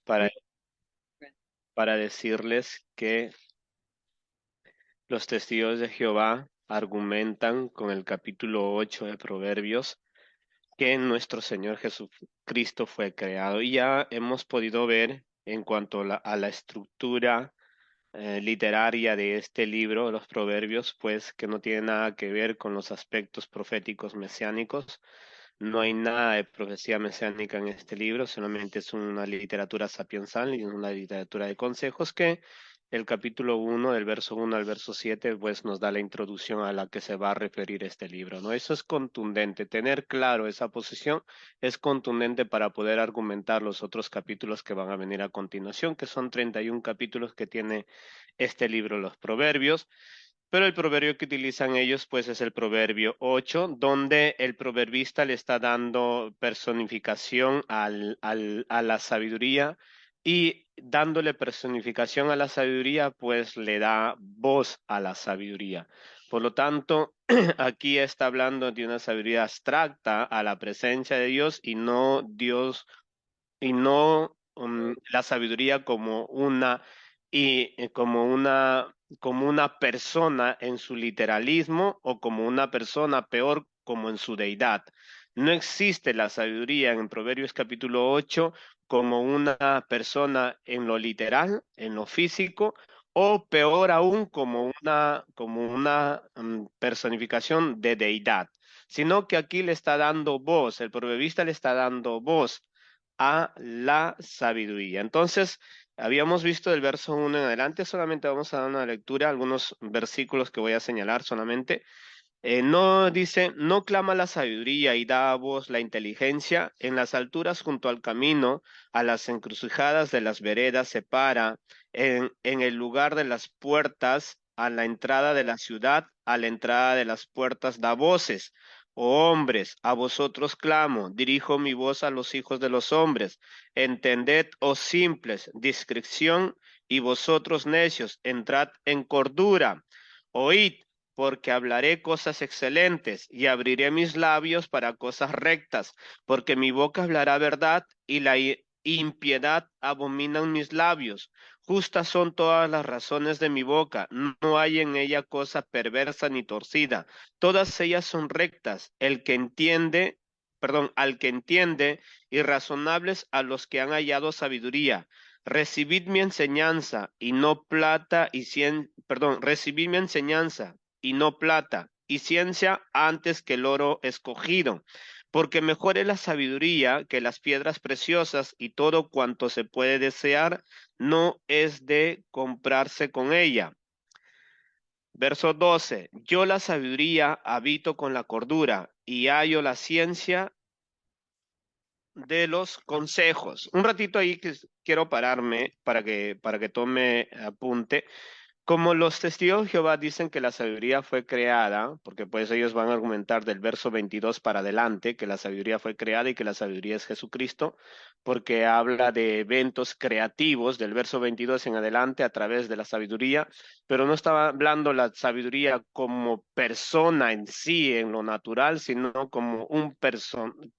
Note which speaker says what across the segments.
Speaker 1: para, para decirles que los testigos de Jehová argumentan con el capítulo 8 de Proverbios que nuestro Señor Jesucristo fue creado. Y ya hemos podido ver en cuanto a la estructura literaria de este libro, los Proverbios, pues que no tiene nada que ver con los aspectos proféticos mesiánicos. No hay nada de profecía mesiánica en este libro, solamente es una literatura sapiensal y una literatura de consejos que el capítulo 1, del verso 1 al verso 7, pues nos da la introducción a la que se va a referir este libro, ¿no? Eso es contundente. Tener claro esa posición es contundente para poder argumentar los otros capítulos que van a venir a continuación, que son 31 capítulos que tiene este libro, los Proverbios. Pero el proverbio que utilizan ellos, pues, es el proverbio 8, donde el proverbista le está dando personificación a la sabiduría y dándole personificación a la sabiduría, pues le da voz a la sabiduría. Por lo tanto, aquí está hablando de una sabiduría abstracta a la presencia de Dios y no la sabiduría como una persona en su literalismo o como una persona peor como en su deidad. No existe la sabiduría en Proverbios capítulo 8 como una persona en lo literal, en lo físico, o peor aún como una personificación de deidad, sino que aquí le está dando voz, el proverbista le está dando voz a la sabiduría. Entonces, habíamos visto del verso 1 en adelante, solamente vamos a dar una lectura, algunos versículos que voy a señalar solamente. No dice, no clama la sabiduría y da a voz la inteligencia, en las alturas junto al camino, a las encrucijadas de las veredas se para, en el lugar de las puertas, a la entrada de la ciudad, a la entrada de las puertas da voces. Oh hombres, a vosotros clamo, dirijo mi voz a los hijos de los hombres. Entended, oh simples, discreción, y vosotros necios, entrad en cordura. Oíd, porque hablaré cosas excelentes y abriré mis labios para cosas rectas, porque mi boca hablará verdad y la impiedad abominan mis labios. Justas son todas las razones de mi boca, no hay en ella cosa perversa ni torcida. Todas ellas son rectas. El que entiende, perdón, al que entiende, y razonables a los que han hallado sabiduría. Recibid mi enseñanza y no plata y perdón, recibid mi enseñanza y no plata, y ciencia antes que el oro escogido, porque mejor es la sabiduría que las piedras preciosas y todo cuanto se puede desear no es de comprarse con ella. Verso 12. Yo la sabiduría habito con la cordura y hallo la ciencia de los consejos. Un ratito ahí que quiero pararme para que tome apunte. Como los testigos de Jehová dicen que la sabiduría fue creada, porque pues ellos van a argumentar del verso 22 para adelante que la sabiduría fue creada y que la sabiduría es Jesucristo, porque habla de eventos creativos del verso 22 en adelante a través de la sabiduría, pero no estaba hablando la sabiduría como persona en sí, en lo natural, sino como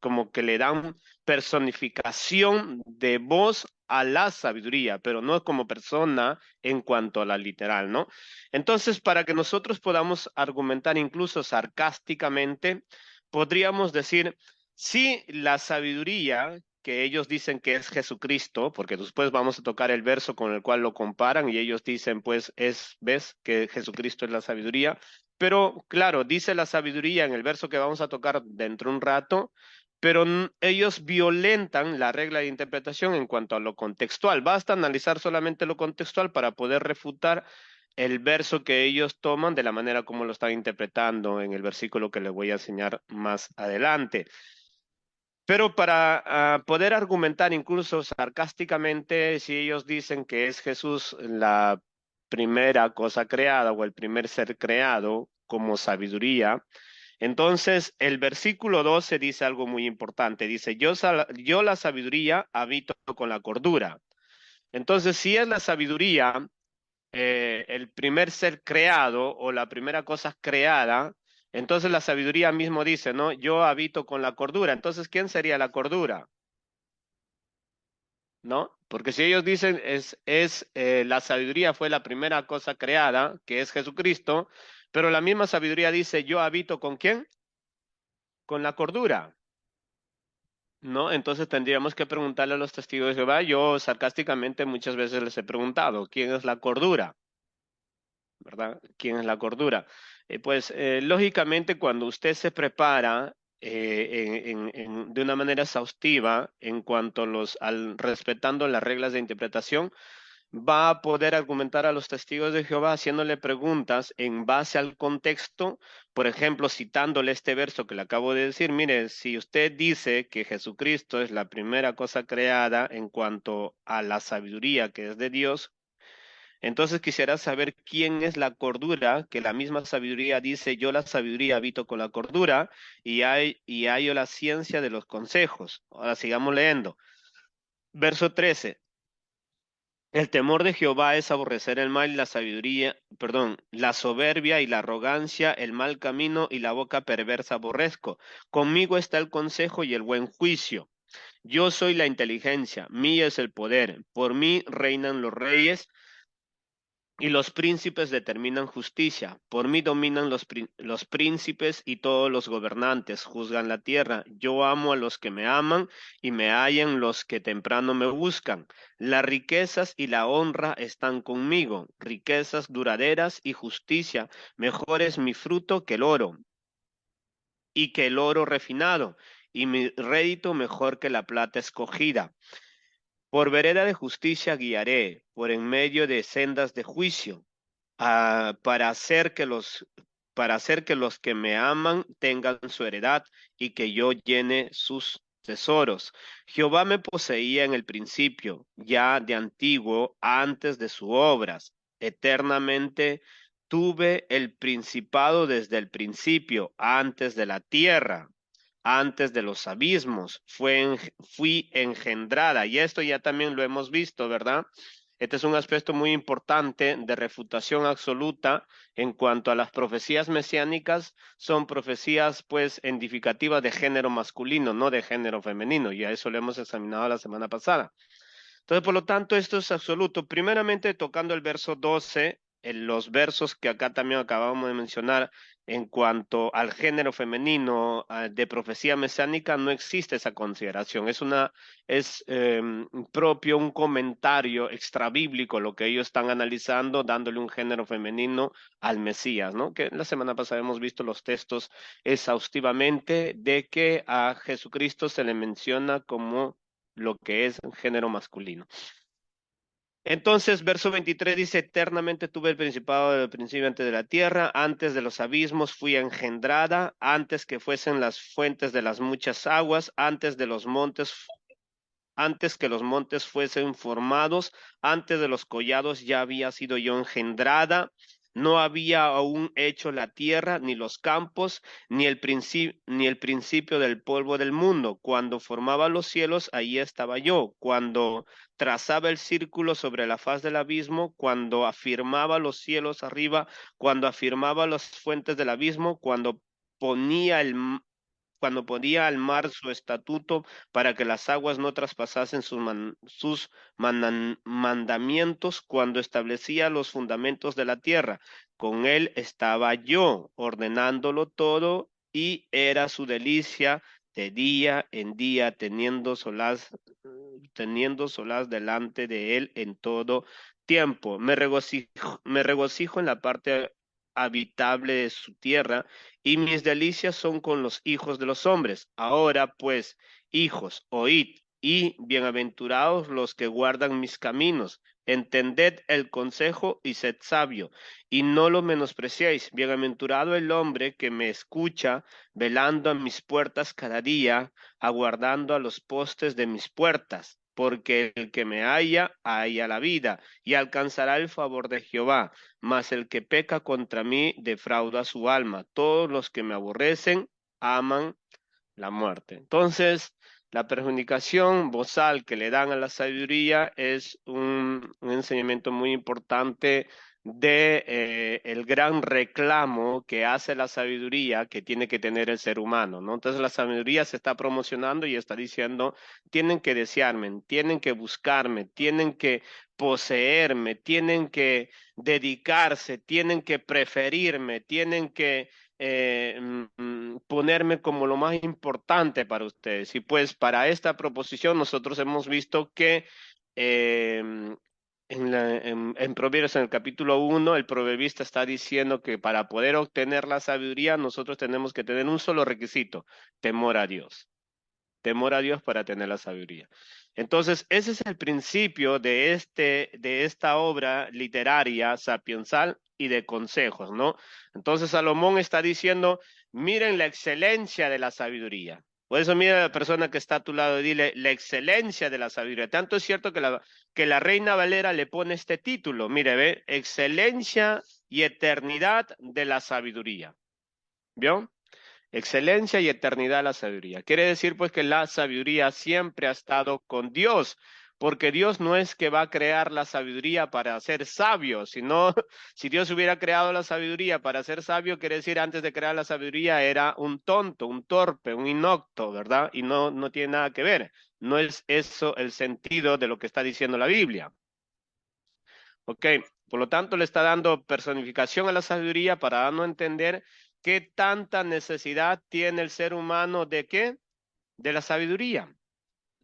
Speaker 1: como que le dan personificación de voz a la sabiduría, pero no como persona en cuanto a la literal, ¿no? Entonces, para que nosotros podamos argumentar incluso sarcásticamente, podríamos decir, si la sabiduría que ellos dicen que es Jesucristo, porque después vamos a tocar el verso con el cual lo comparan y ellos dicen, pues, ves que Jesucristo es la sabiduría, pero claro, dice la sabiduría en el verso que vamos a tocar dentro de un rato, pero ellos violentan la regla de interpretación en cuanto a lo contextual. Basta analizar solamente lo contextual para poder refutar el verso que ellos toman de la manera como lo están interpretando en el versículo que les voy a enseñar más adelante. Pero para poder argumentar incluso sarcásticamente, si ellos dicen que es Jesús la primera cosa creada o el primer ser creado como sabiduría, entonces, el versículo 12 dice algo muy importante. Dice, yo la sabiduría habito con la cordura. Entonces, si es la sabiduría el primer ser creado o la primera cosa creada, entonces la sabiduría mismo dice, ¿no? Yo habito con la cordura. Entonces, ¿quién sería la cordura? ¿no? Porque si ellos dicen la sabiduría fue la primera cosa creada, que es Jesucristo, pero la misma sabiduría dice, yo habito ¿con quién? Con la cordura, ¿no? Entonces tendríamos que preguntarle a los testigos de Jehová. Yo sarcásticamente muchas veces les he preguntado, ¿quién es la cordura? ¿Verdad? ¿Quién es la cordura? Lógicamente, cuando usted se prepara de una manera exhaustiva en cuanto a respetando las reglas de interpretación, va a poder argumentar a los testigos de Jehová haciéndole preguntas en base al contexto, por ejemplo, citándole este verso que le acabo de decir, mire, si usted dice que Jesucristo es la primera cosa creada en cuanto a la sabiduría que es de Dios, entonces quisiera saber quién es la cordura, que la misma sabiduría dice, yo la sabiduría habito con la cordura y hallo la ciencia de los consejos. Ahora sigamos leyendo. Verso 13. El temor de Jehová es aborrecer el mal y la sabiduría, perdón, la soberbia y la arrogancia, el mal camino y la boca perversa aborrezco. Conmigo está el consejo y el buen juicio. Yo soy la inteligencia, mío es el poder. Por mí reinan los reyes y los príncipes determinan justicia. Por mí dominan los príncipes y todos los gobernantes juzgan la tierra. Yo amo a los que me aman y me hallan los que temprano me buscan. Las riquezas y la honra están conmigo, riquezas duraderas y justicia. Mejor es mi fruto que el oro y que el oro refinado, y mi rédito mejor que la plata escogida. Por vereda de justicia guiaré, por en medio de sendas de juicio para para hacer que los que me aman tengan su heredad y que yo llene sus tesoros. Jehová me poseía en el principio, ya de antiguo, antes de sus obras. Eternamente tuve el principado desde el principio, antes de la tierra. Antes de los abismos, fui engendrada. Y esto ya también lo hemos visto, ¿verdad? Este es un aspecto muy importante de refutación absoluta en cuanto a las profecías mesiánicas. Son profecías, pues, indicativas de género masculino, no de género femenino. Y a eso lo hemos examinado la semana pasada. Entonces, por lo tanto, esto es absoluto. Primeramente, tocando el verso 12, en los versos que acá también acabamos de mencionar, en cuanto al género femenino de profecía mesánica, no existe esa consideración. Es propio un comentario extrabíblico lo que ellos están analizando, dándole un género femenino al Mesías, ¿no? Que la semana pasada hemos visto los textos exhaustivamente de que a Jesucristo se le menciona como lo que es un género masculino. Entonces, verso 23 dice, eternamente tuve el principado del principio antes de la tierra, antes de los abismos fui engendrada, antes que fuesen las fuentes de las muchas aguas, antes que los montes fuesen formados, antes de los collados ya había sido yo engendrada, no había aún hecho la tierra, ni los campos, ni el principio del polvo del mundo. Cuando formaba los cielos, ahí estaba yo. Cuando trazaba el círculo sobre la faz del abismo, cuando afirmaba los cielos arriba, cuando afirmaba las fuentes del abismo, ponía el cuando ponía al mar su estatuto para que las aguas no traspasasen sus mandamientos, cuando establecía los fundamentos de la tierra. Con él estaba yo, ordenándolo todo, y era su delicia de día en día, teniendo solaz delante de él en todo tiempo. Me regocijo en la parte habitable de su tierra y mis delicias son con los hijos de los hombres. Ahora pues, hijos, oíd, y bienaventurados los que guardan mis caminos. Entended el consejo y sed sabio, y no lo menospreciéis. Bienaventurado el hombre que me escucha, velando a mis puertas cada día, aguardando a los postes de mis puertas. Porque el que me halla, halla la vida, y alcanzará el favor de Jehová, mas el que peca contra mí defrauda su alma. Todos los que me aborrecen aman la muerte. Entonces, la perjunicación bozal que le dan a la sabiduría es un enseñamiento muy importante de el gran reclamo que hace la sabiduría que tiene que tener el ser humano, ¿no? Entonces la sabiduría se está promocionando y está diciendo, tienen que desearme, tienen que buscarme, tienen que poseerme, tienen que dedicarse, tienen que preferirme, tienen que ponerme como lo más importante para ustedes. Y pues para esta proposición nosotros hemos visto que eh, en Proverbios, en el capítulo 1, el proverbista está diciendo que para poder obtener la sabiduría, nosotros tenemos que tener un solo requisito: temor a Dios. Temor a Dios para tener la sabiduría. Entonces, ese es el principio de esta obra literaria sapiensal y de consejos, ¿no? Entonces, Salomón está diciendo, miren la excelencia de la sabiduría. Por eso mira a la persona que está a tu lado y dile la excelencia de la sabiduría. Tanto es cierto que la Reina Valera le pone este título. Mire, ve, excelencia y eternidad de la sabiduría. ¿Vio? Excelencia y eternidad la sabiduría. Quiere decir pues que la sabiduría siempre ha estado con Dios, porque Dios no es que va a crear la sabiduría para ser sabio, sino si Dios hubiera creado la sabiduría para ser sabio, quiere decir antes de crear la sabiduría era un tonto, un torpe, un inocto, ¿verdad? Y no tiene nada que ver. No es eso el sentido de lo que está diciendo la Biblia. Ok, por lo tanto le está dando personificación a la sabiduría para darnos a entender qué tanta necesidad tiene el ser humano de qué, de la sabiduría.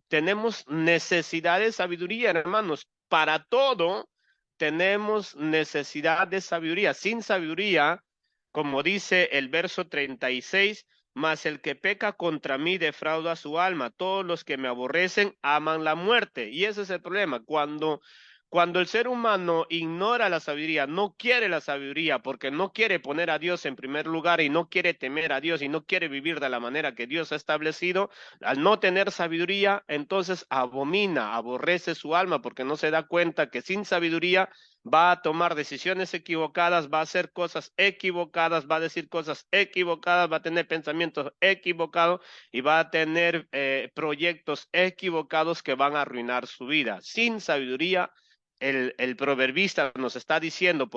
Speaker 1: Tenemos necesidad de sabiduría, hermanos. Para todo tenemos necesidad de sabiduría. Sin sabiduría, como dice el verso 36, mas el que peca contra mí defrauda su alma. Todos los que me aborrecen aman la muerte. Y ese es el problema. Cuando el ser humano ignora la sabiduría, no quiere la sabiduría porque no quiere poner a Dios en primer lugar y no quiere temer a Dios y no quiere vivir de la manera que Dios ha establecido, al no tener sabiduría, entonces abomina, aborrece su alma porque no se da cuenta que sin sabiduría va a tomar decisiones equivocadas, va a hacer cosas equivocadas, va a decir cosas equivocadas, va a tener pensamientos equivocados y va a tener proyectos equivocados que van a arruinar su vida. Sin sabiduría, el proverbista nos está diciendo,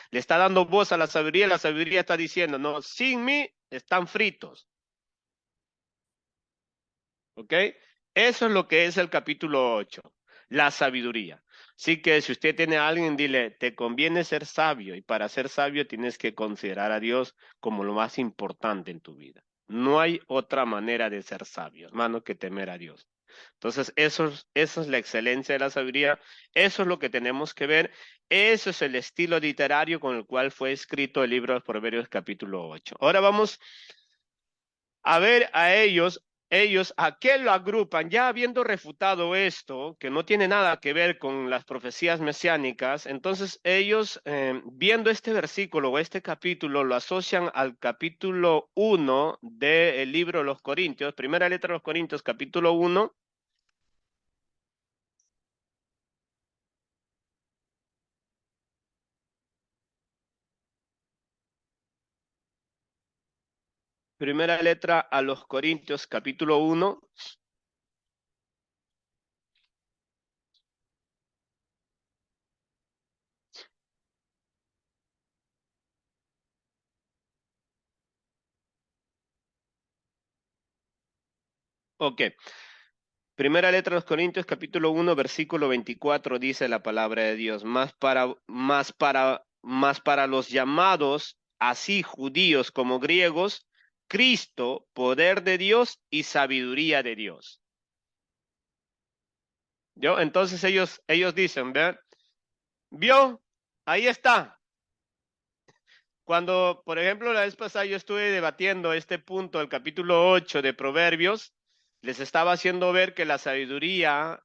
Speaker 1: le está dando voz a la sabiduría está diciendo, no, sin mí están fritos. ¿Ok? Eso es lo que es el capítulo 8, la sabiduría. Así que si usted tiene a alguien, dile, te conviene ser sabio y para ser sabio tienes que considerar a Dios como lo más importante en tu vida. No hay otra manera de ser sabio, hermano, que temer a Dios. Entonces, eso es la excelencia de la sabiduría, eso es lo que tenemos que ver, eso es el estilo literario con el cual fue escrito el libro de los Proverbios capítulo 8. Ahora vamos a ver a ellos a qué lo agrupan, ya habiendo refutado esto, que no tiene nada que ver con las profecías mesiánicas, entonces ellos, viendo este versículo o este capítulo, lo asocian al capítulo 1 del libro de los Corintios, primera letra de los Corintios, capítulo 1. Primera letra a los Corintios, capítulo 1. Ok. Primera letra de los Corintios, capítulo 1, versículo 24, dice la palabra de Dios. Más para los llamados, así judíos como griegos, Cristo, poder de Dios y sabiduría de Dios. ¿Yo? Entonces ellos dicen, ¿ve? ¿Vio? Ahí está. Cuando, por ejemplo, la vez pasada yo estuve debatiendo este punto del capítulo 8 de Proverbios, les estaba haciendo ver que la sabiduría,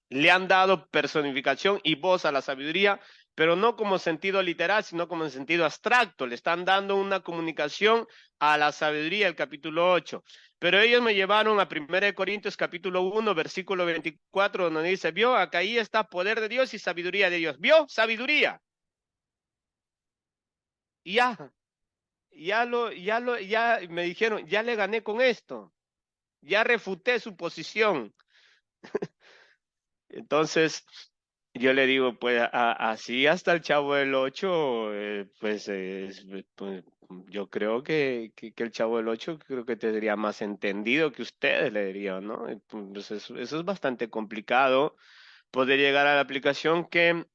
Speaker 1: le han dado personificación y voz a la sabiduría, pero no como sentido literal, sino como en sentido abstracto. Le están dando una comunicación a la sabiduría, el capítulo 8. Pero ellos me llevaron a 1 Corintios capítulo 1, versículo 24, donde dice, vio, acá ahí está poder de Dios y sabiduría de Dios. ¿Vio? Sabiduría. Y ya me dijeron, ya le gané con esto, ya refuté su posición. Entonces, Yo le digo, pues así hasta el Chavo del Ocho, pues, yo creo que el Chavo del Ocho creo que tendría más entendido que ustedes, le diría, ¿no? Pues eso es bastante complicado poder llegar a la aplicación que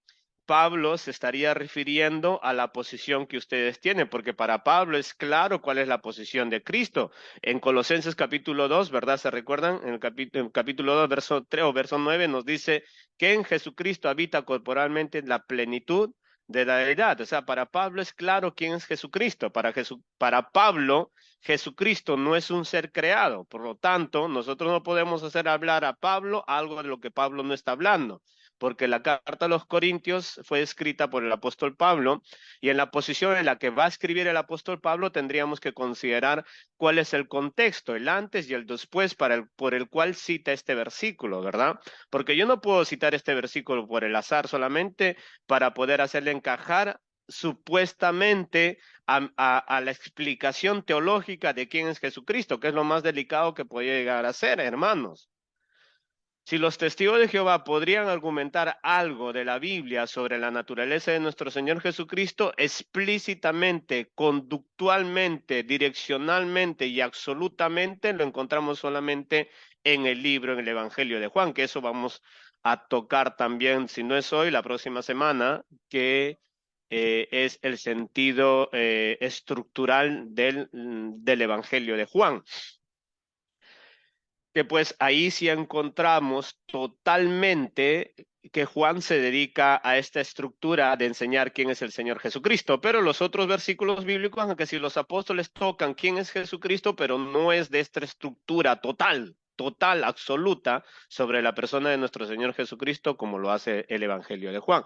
Speaker 1: Pablo se estaría refiriendo a la posición que ustedes tienen, porque para Pablo es claro cuál es la posición de Cristo. En Colosenses capítulo 2, ¿verdad? ¿Se recuerdan? En el capítulo 2, verso 3 o verso 9 nos dice que en Jesucristo habita corporalmente la plenitud de la deidad. O sea, para Pablo es claro quién es Jesucristo. Para Pablo, Jesucristo no es un ser creado. Por lo tanto, nosotros no podemos hacer hablar a Pablo algo de lo que Pablo no está hablando, porque la carta a los Corintios fue escrita por el apóstol Pablo, y en la posición en la que va a escribir el apóstol Pablo tendríamos que considerar cuál es el contexto, el antes y el después por el cual cita este versículo, ¿verdad? Porque yo no puedo citar este versículo por el azar solamente para poder hacerle encajar supuestamente a la explicación teológica de quién es Jesucristo, que es lo más delicado que puede llegar a ser, hermanos. Si los testigos de Jehová podrían argumentar algo de la Biblia sobre la naturaleza de nuestro Señor Jesucristo, explícitamente, conductualmente, direccionalmente y absolutamente, lo encontramos solamente en el libro, en el Evangelio de Juan, que eso vamos a tocar también, si no es hoy, la próxima semana, que es el sentido estructural del Evangelio de Juan, que pues ahí sí encontramos totalmente que Juan se dedica a esta estructura de enseñar quién es el Señor Jesucristo, pero los otros versículos bíblicos, aunque si los apóstoles tocan quién es Jesucristo, pero no es de esta estructura total, absoluta sobre la persona de nuestro Señor Jesucristo, como lo hace el Evangelio de Juan.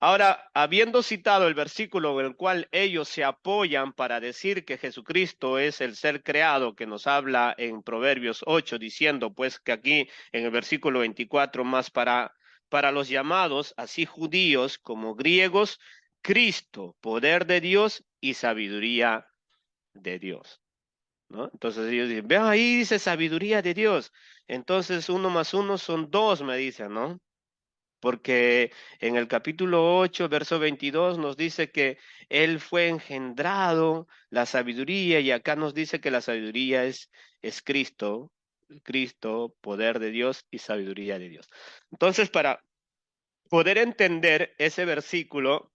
Speaker 1: Ahora, habiendo citado el versículo en el cual ellos se apoyan para decir que Jesucristo es el ser creado que nos habla en Proverbios 8, diciendo pues que aquí en el versículo 24, más para los llamados, así judíos como griegos, Cristo, poder de Dios y sabiduría de Dios, ¿no? Entonces ellos dicen, vean ahí dice sabiduría de Dios. Entonces uno más uno son dos, me dicen, ¿no? Porque en el capítulo 8, verso 22, nos dice que Él fue engendrado, la sabiduría, y acá nos dice que la sabiduría es Cristo, Cristo, poder de Dios y sabiduría de Dios. Entonces, para poder entender ese versículo,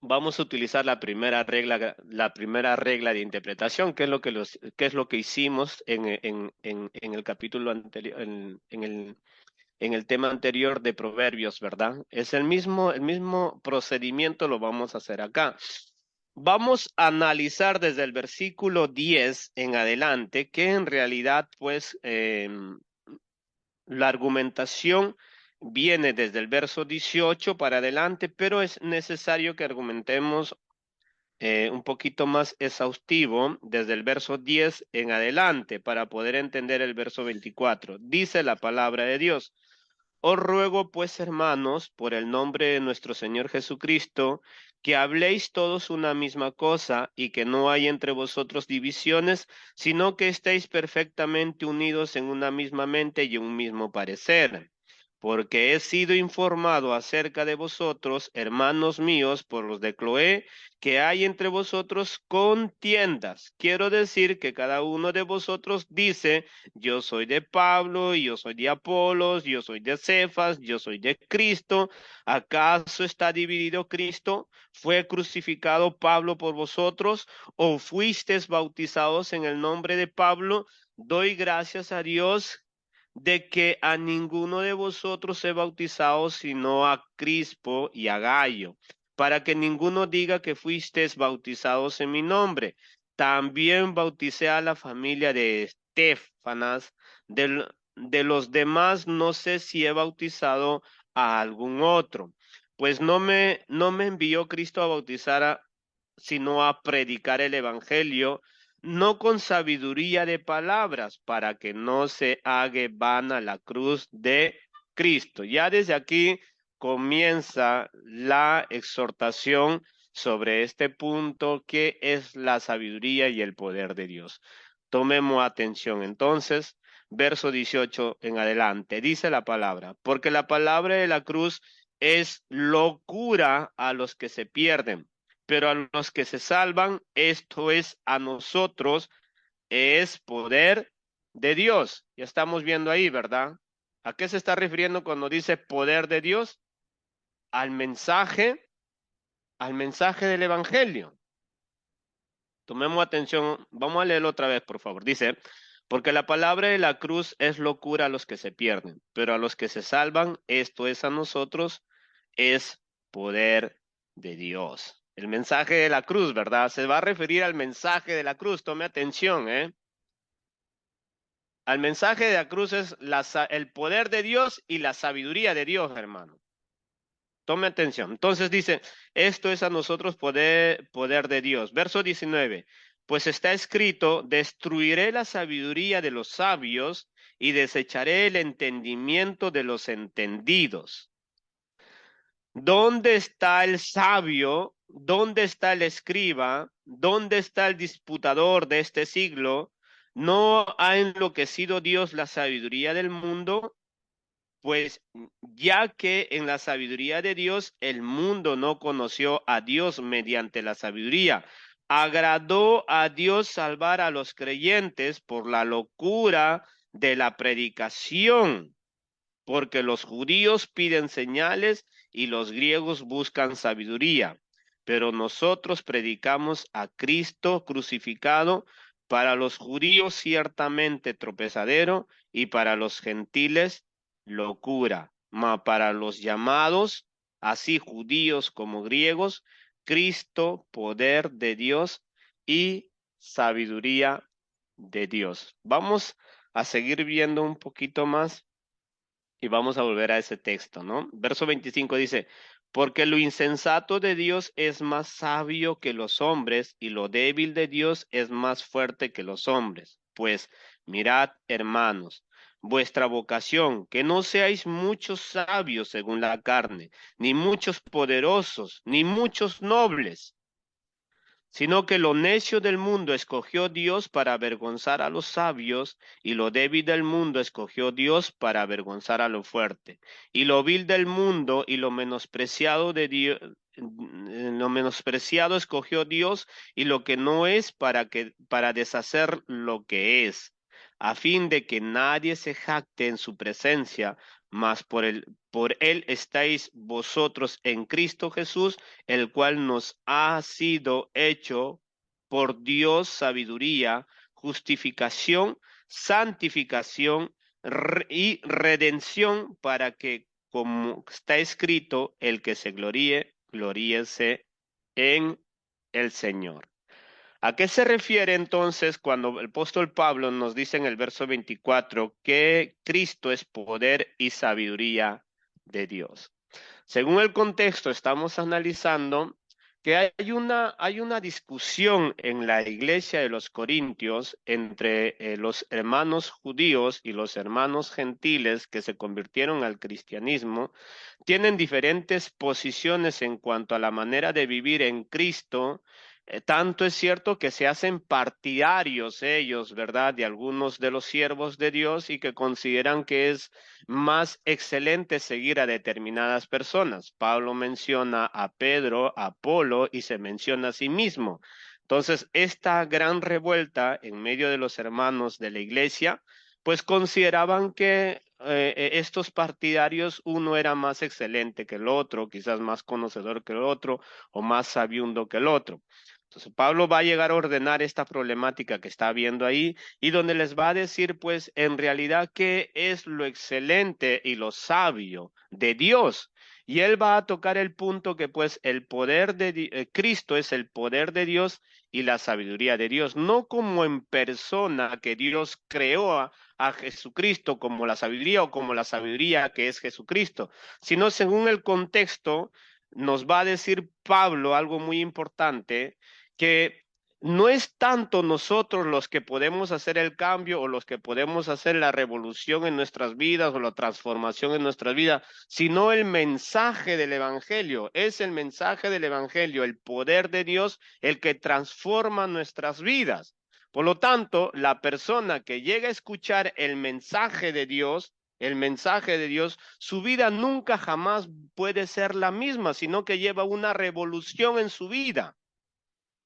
Speaker 1: vamos a utilizar la primera regla de interpretación, que es lo que es lo que hicimos en el capítulo anterior, en el tema anterior de Proverbios, ¿verdad? Es el mismo procedimiento lo vamos a hacer acá. Vamos a analizar desde el versículo 10 en adelante, que en realidad, pues, la argumentación viene desde el verso 18 para adelante, pero es necesario que argumentemos un poquito más exhaustivo desde el verso 10 en adelante para poder entender el verso 24. Dice la palabra de Dios. Os ruego, pues, hermanos, por el nombre de nuestro Señor Jesucristo, que habléis todos una misma cosa y que no hay entre vosotros divisiones, sino que estéis perfectamente unidos en una misma mente y un mismo parecer. Porque he sido informado acerca de vosotros, hermanos míos, por los de Cloé, que hay entre vosotros contiendas. Quiero decir que cada uno de vosotros dice, yo soy de Pablo, y yo soy de Apolos, yo soy de Cefas, yo soy de Cristo. ¿Acaso está dividido Cristo? ¿Fue crucificado Pablo por vosotros? ¿O fuisteis bautizados en el nombre de Pablo? Doy gracias a Dios de que a ninguno de vosotros he bautizado sino a Crispo y a Gallo, para que ninguno diga que fuisteis bautizados en mi nombre. También bauticé a la familia de Estefanas, de los demás no sé si he bautizado a algún otro, pues no me envió Cristo a bautizar sino a predicar el evangelio, no con sabiduría de palabras, para que no se haga vana la cruz de Cristo. Ya desde aquí comienza la exhortación sobre este punto, que es la sabiduría y el poder de Dios. Tomemos atención entonces, verso 18 en adelante, dice la palabra, porque la palabra de la cruz es locura a los que se pierden, pero a los que se salvan, esto es a nosotros, es poder de Dios. Ya estamos viendo ahí, ¿verdad? ¿A qué se está refiriendo cuando dice poder de Dios? Al mensaje del Evangelio. Tomemos atención, vamos a leerlo otra vez, por favor. Dice, porque la palabra de la cruz es locura a los que se pierden, pero a los que se salvan, esto es a nosotros, es poder de Dios. El mensaje de la cruz, ¿verdad? Se va a referir al mensaje de la cruz. Tome atención, ¿eh? Al mensaje de la cruz es el poder de Dios y la sabiduría de Dios, hermano. Tome atención. Entonces dice, esto es a nosotros poder de Dios. Verso 19, pues está escrito, destruiré la sabiduría de los sabios y desecharé el entendimiento de los entendidos. ¿Dónde está el sabio? ¿Dónde está el escriba? ¿Dónde está el disputador de este siglo? ¿No ha enloquecido Dios la sabiduría del mundo? Pues ya que en la sabiduría de Dios el mundo no conoció a Dios mediante la sabiduría, agradó a Dios salvar a los creyentes por la locura de la predicación, porque los judíos piden señales y los griegos buscan sabiduría, pero nosotros predicamos a Cristo crucificado, para los judíos ciertamente tropezadero y para los gentiles locura, mas para los llamados, así judíos como griegos, Cristo poder de Dios y sabiduría de Dios. Vamos a seguir viendo un poquito más y vamos a volver a ese texto, ¿no? Verso 25 dice, porque lo insensato de Dios es más sabio que los hombres y lo débil de Dios es más fuerte que los hombres. Pues mirad, hermanos, vuestra vocación, que no seáis muchos sabios según la carne, ni muchos poderosos, ni muchos nobles, sino que lo necio del mundo escogió Dios para avergonzar a los sabios, y lo débil del mundo escogió Dios para avergonzar a lo fuerte, y lo vil del mundo y lo menospreciado de Dios. Lo menospreciado escogió Dios y lo que no es para deshacer lo que es, a fin de que nadie se jacte en su presencia, mas por él estáis vosotros en Cristo Jesús, el cual nos ha sido hecho por Dios sabiduría, justificación, santificación y redención, para que, como está escrito, el que se gloríe, gloríese en el Señor. ¿A qué se refiere entonces cuando el apóstol Pablo nos dice en el verso 24 que Cristo es poder y sabiduría de Dios? Según el contexto, estamos analizando que hay una discusión en la iglesia de los Corintios entre los hermanos judíos y los hermanos gentiles que se convirtieron al cristianismo. Tienen diferentes posiciones en cuanto a la manera de vivir en Cristo. Tanto es cierto que se hacen partidarios ellos, ¿verdad?, de algunos de los siervos de Dios y que consideran que es más excelente seguir a determinadas personas. Pablo menciona a Pedro, a Apolo y se menciona a sí mismo. Entonces, esta gran revuelta en medio de los hermanos de la iglesia, pues consideraban que estos partidarios, uno era más excelente que el otro, quizás más conocedor que el otro o más sabiundo que el otro. Entonces, Pablo va a llegar a ordenar esta problemática que está viendo ahí y donde les va a decir, pues, en realidad, qué es lo excelente y lo sabio de Dios. Y él va a tocar el punto que, pues, el poder de Cristo es el poder de Dios y la sabiduría de Dios, no como en persona que Dios creó a Jesucristo como la sabiduría o como la sabiduría que es Jesucristo, sino según el contexto, nos va a decir Pablo algo muy importante, que no es tanto nosotros los que podemos hacer el cambio o los que podemos hacer la revolución en nuestras vidas o la transformación en nuestras vidas, sino el mensaje del Evangelio. Es el mensaje del Evangelio, el poder de Dios, el que transforma nuestras vidas. Por lo tanto, la persona que llega a escuchar el mensaje de Dios el mensaje de Dios, su vida nunca jamás puede ser la misma, sino que lleva una revolución en su vida.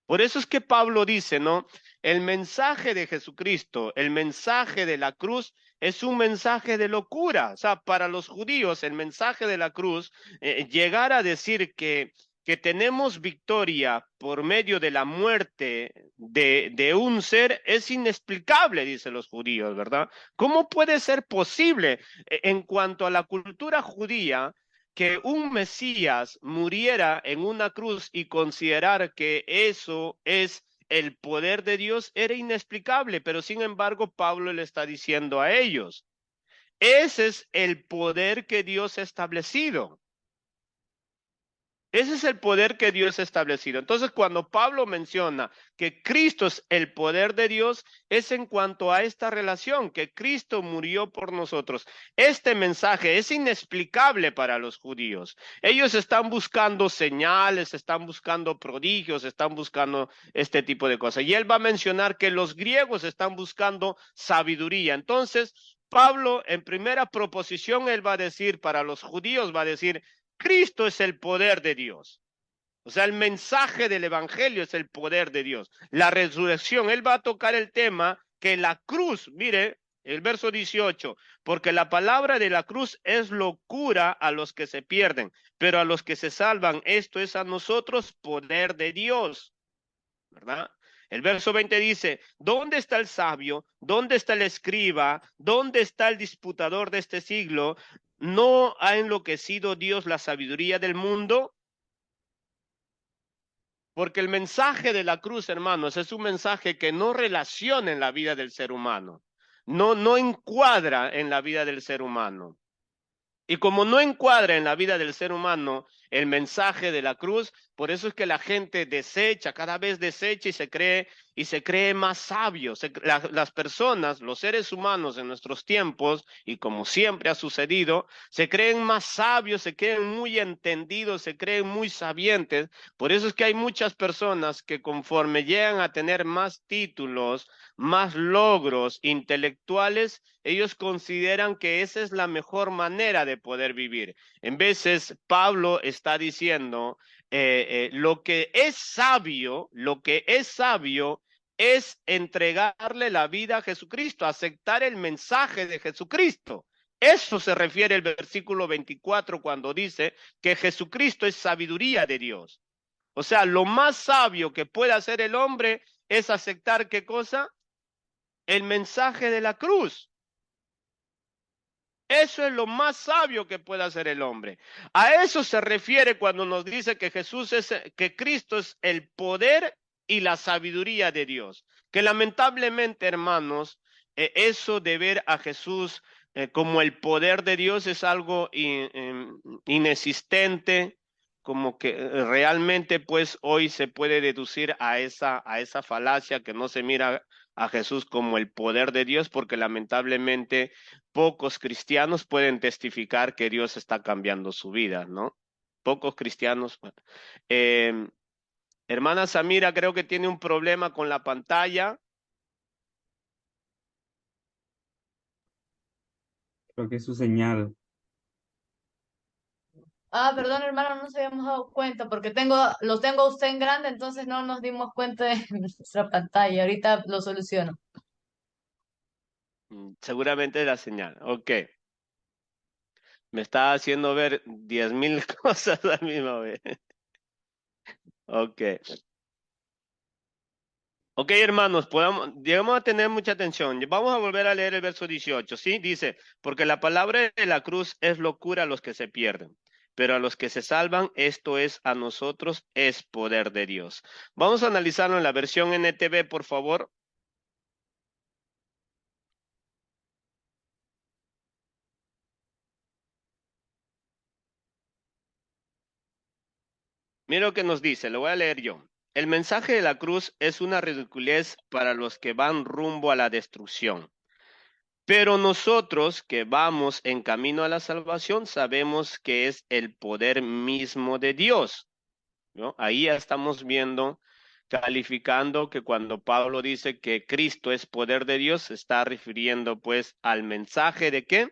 Speaker 1: Por eso es que Pablo dice, ¿no? El mensaje de Jesucristo, el mensaje de la cruz, es un mensaje de locura. O sea, para los judíos, el mensaje de la cruz, llegar a decir que tenemos victoria por medio de la muerte de un ser es inexplicable, dicen los judíos, ¿verdad? ¿Cómo puede ser posible en cuanto a la cultura judía? Que un Mesías muriera en una cruz y considerar que eso es el poder de Dios era inexplicable, pero sin embargo Pablo le está diciendo a ellos, ese es el poder que Dios ha establecido. Ese es el poder que Dios ha establecido. Entonces, cuando Pablo menciona que Cristo es el poder de Dios, es en cuanto a esta relación, que Cristo murió por nosotros. Este mensaje es inexplicable para los judíos. Ellos están buscando señales, están buscando prodigios, están buscando este tipo de cosas. Y él va a mencionar que los griegos están buscando sabiduría. Entonces, Pablo, en primera proposición, él va a decir, para los judíos, va a decir, Cristo es el poder de Dios. O sea, el mensaje del evangelio es el poder de Dios. La resurrección, él va a tocar el tema que la cruz, mire, el verso 18, porque la palabra de la cruz es locura a los que se pierden, pero a los que se salvan, esto es a nosotros poder de Dios, ¿verdad? El verso 20 dice, ¿dónde está el sabio? ¿Dónde está el escriba? ¿Dónde está el disputador de este siglo? ¿No ha enloquecido Dios la sabiduría del mundo? Porque el mensaje de la cruz, hermanos, es un mensaje que no relaciona en la vida del ser humano. No encuadra en la vida del ser humano. Y como no encuadra en la vida del ser humano el mensaje de la cruz, por eso es que la gente desecha, cada vez desecha y se cree más sabio. Las personas, los seres humanos en nuestros tiempos, y como siempre ha sucedido, se creen más sabios, se creen muy entendidos, se creen muy sabientes. Por eso es que hay muchas personas que conforme llegan a tener más títulos, más logros intelectuales, ellos consideran que esa es la mejor manera de poder vivir. En veces Pablo está diciendo, lo que es sabio es entregarle la vida a Jesucristo, aceptar el mensaje de Jesucristo. Eso se refiere el versículo 24 cuando dice que Jesucristo es sabiduría de Dios. O sea, lo más sabio que puede hacer el hombre es aceptar ¿qué cosa? El mensaje de la cruz. Eso es lo más sabio que puede hacer el hombre. A eso se refiere cuando nos dice que que Cristo es el poder y la sabiduría de Dios. Que lamentablemente, hermanos, eso de ver a Jesús como el poder de Dios es algo inexistente, como que realmente pues hoy se puede deducir a esa falacia que no se mira a Jesús como el poder de Dios, porque lamentablemente pocos cristianos pueden testificar que Dios está cambiando su vida, ¿no? Pocos cristianos. Eh, hermana Samira creo que tiene un problema con la pantalla.
Speaker 2: Creo que es su señal.
Speaker 3: Ah, perdón, hermano, no nos habíamos dado cuenta porque lo tengo a usted en grande, entonces no nos dimos cuenta de nuestra pantalla. Ahorita lo soluciono.
Speaker 1: Seguramente es la señal. Ok. Me está haciendo ver 10,000 cosas a la misma vez. Ok. Ok, hermanos, llegamos a tener mucha atención. Vamos a volver a leer el verso 18, ¿sí? Dice, porque la palabra de la cruz es locura a los que se pierden, pero a los que se salvan, esto es a nosotros, es poder de Dios. Vamos a analizarlo en la versión NTV, por favor. Mira lo que nos dice, lo voy a leer yo. El mensaje de la cruz es una ridiculez para los que van rumbo a la destrucción. Pero nosotros que vamos en camino a la salvación sabemos que es el poder mismo de Dios, ¿no? Ahí ya estamos viendo, calificando que cuando Pablo dice que Cristo es poder de Dios, se está refiriendo pues al mensaje de qué?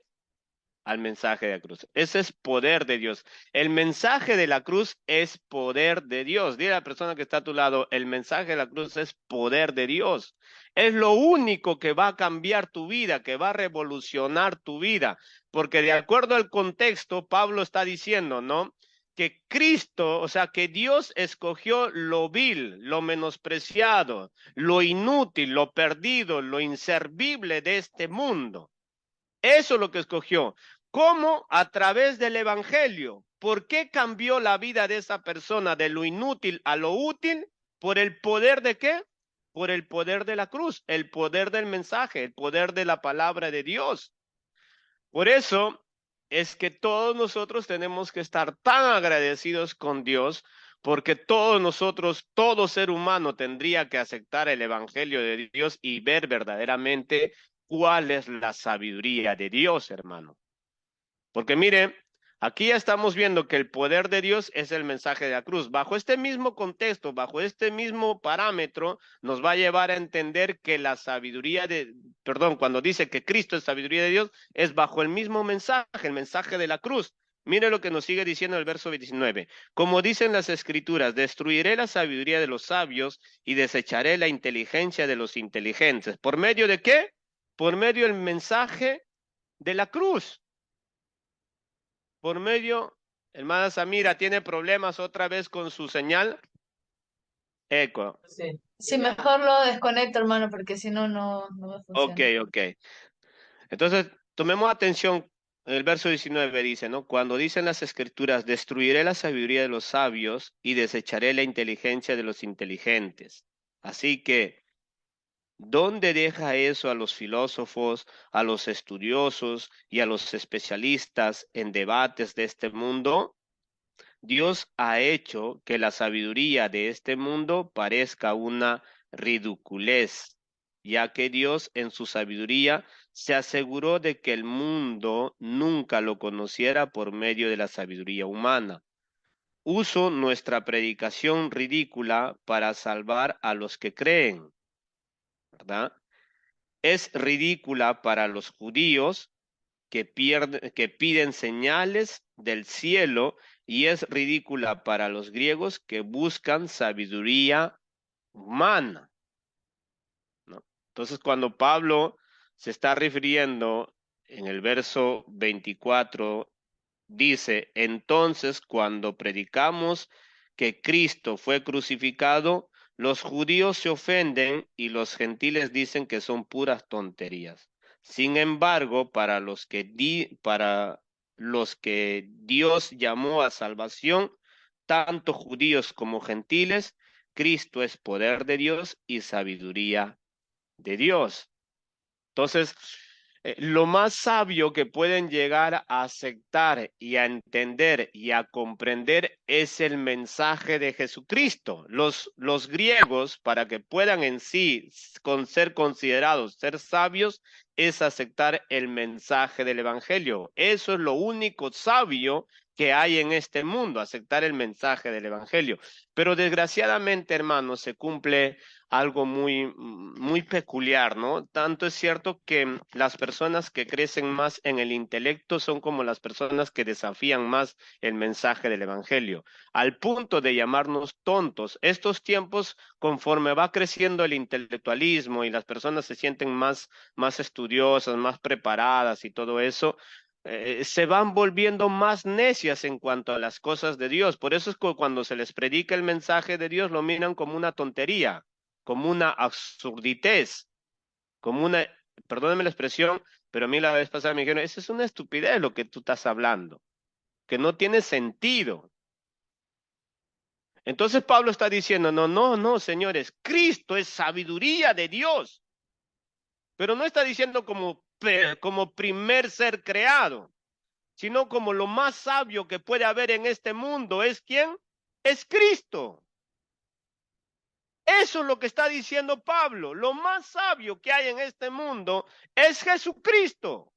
Speaker 1: al mensaje de la cruz. Ese es poder de Dios. El mensaje de la cruz es poder de Dios. Dile a la persona que está a tu lado, el mensaje de la cruz es poder de Dios. Es lo único que va a cambiar tu vida, que va a revolucionar tu vida. Porque de acuerdo al contexto, Pablo está diciendo, ¿no? Que Cristo, o sea, que Dios escogió lo vil, lo menospreciado, lo inútil, lo perdido, lo inservible de este mundo. Eso es lo que escogió. ¿Cómo? A través del evangelio. ¿Por qué cambió la vida de esa persona de lo inútil a lo útil? ¿Por el poder de qué? Por el poder de la cruz, el poder del mensaje, el poder de la palabra de Dios. Por eso es que todos nosotros tenemos que estar tan agradecidos con Dios, porque todos nosotros, todo ser humano tendría que aceptar el evangelio de Dios y ver verdaderamente cuál es la sabiduría de Dios, hermano. Porque mire, aquí ya estamos viendo que el poder de Dios es el mensaje de la cruz. Bajo este mismo contexto, bajo este mismo parámetro, nos va a llevar a entender que la sabiduría cuando dice que Cristo es sabiduría de Dios, es bajo el mismo mensaje, el mensaje de la cruz. Mire lo que nos sigue diciendo el verso 19. Como dicen las escrituras, destruiré la sabiduría de los sabios y desecharé la inteligencia de los inteligentes. ¿Por medio de qué? Por medio del mensaje de la cruz. Por medio, hermana Samira, ¿tiene problemas otra vez con su señal? Eco.
Speaker 3: Sí. Sí, mejor lo desconecto, hermano, porque si no, no va a
Speaker 1: Ok,
Speaker 3: funcionar.
Speaker 1: ok. Entonces, tomemos atención. El verso 19 dice, ¿no? Cuando dicen las escrituras, destruiré la sabiduría de los sabios y desecharé la inteligencia de los inteligentes. Así que, ¿dónde deja eso a los filósofos, a los estudiosos y a los especialistas en debates de este mundo? Dios ha hecho que la sabiduría de este mundo parezca una ridiculez, ya que Dios en su sabiduría se aseguró de que el mundo nunca lo conociera por medio de la sabiduría humana. Uso nuestra predicación ridícula para salvar a los que creen, ¿verdad? Es ridícula para los judíos que piden señales del cielo y es ridícula para los griegos que buscan sabiduría humana, ¿no? Entonces, cuando Pablo se está refiriendo en el verso 24, dice, entonces cuando predicamos que Cristo fue crucificado, los judíos se ofenden y los gentiles dicen que son puras tonterías. Sin embargo, para los que Dios llamó a salvación, tanto judíos como gentiles, Cristo es poder de Dios y sabiduría de Dios. Entonces, lo más sabio que pueden llegar a aceptar y a entender y a comprender es el mensaje de Jesucristo. Los griegos, para que puedan en sí ser considerados ser sabios, es aceptar el mensaje del Evangelio. Eso es lo único sabio que hay en este mundo, aceptar el mensaje del Evangelio. Pero desgraciadamente, hermanos, se cumple algo muy peculiar, ¿no? Tanto es cierto que las personas que crecen más en el intelecto son como las personas que desafían más el mensaje del evangelio, al punto de llamarnos tontos. Estos tiempos, conforme va creciendo el intelectualismo y las personas se sienten más estudiosas, más preparadas y todo eso, se van volviendo más necias en cuanto a las cosas de Dios. Por eso es que cuando se les predica el mensaje de Dios lo miran como una tontería, como una absurditez, como una, perdónenme la expresión, pero a mí la vez pasada me dijeron, eso es una estupidez lo que tú estás hablando, que no tiene sentido. Entonces Pablo está diciendo, no, señores, Cristo es sabiduría de Dios, pero no está diciendo como primer ser creado, sino como lo más sabio que puede haber en este mundo. ¿Es quién? Es Cristo. Eso es lo que está diciendo Pablo. Lo más sabio que hay en este mundo es Jesucristo.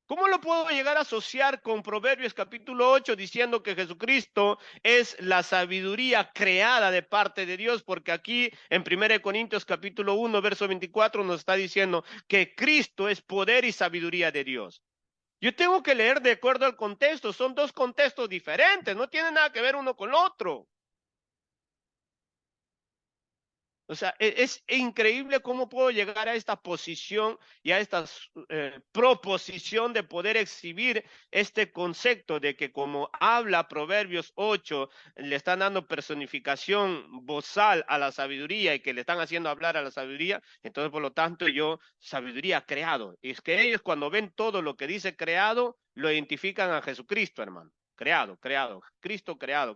Speaker 1: ¿Cómo lo puedo llegar a asociar con Proverbios capítulo 8 diciendo que Jesucristo es la sabiduría creada de parte de Dios? Porque aquí en 1 Corintios capítulo 1 verso 24 nos está diciendo que Cristo es poder y sabiduría de Dios. Yo tengo que leer de acuerdo al contexto. Son dos contextos diferentes, no tienen nada que ver uno con el otro. O sea, es increíble cómo puedo llegar a esta posición y a esta proposición de poder exhibir este concepto de que como habla Proverbios 8, le están dando personificación vozal a la sabiduría y que le están haciendo hablar a la sabiduría. Entonces, por lo tanto, yo, sabiduría creado. Y es que ellos cuando ven todo lo que dice creado, lo identifican a Jesucristo, hermano. Creado, creado, Cristo creado.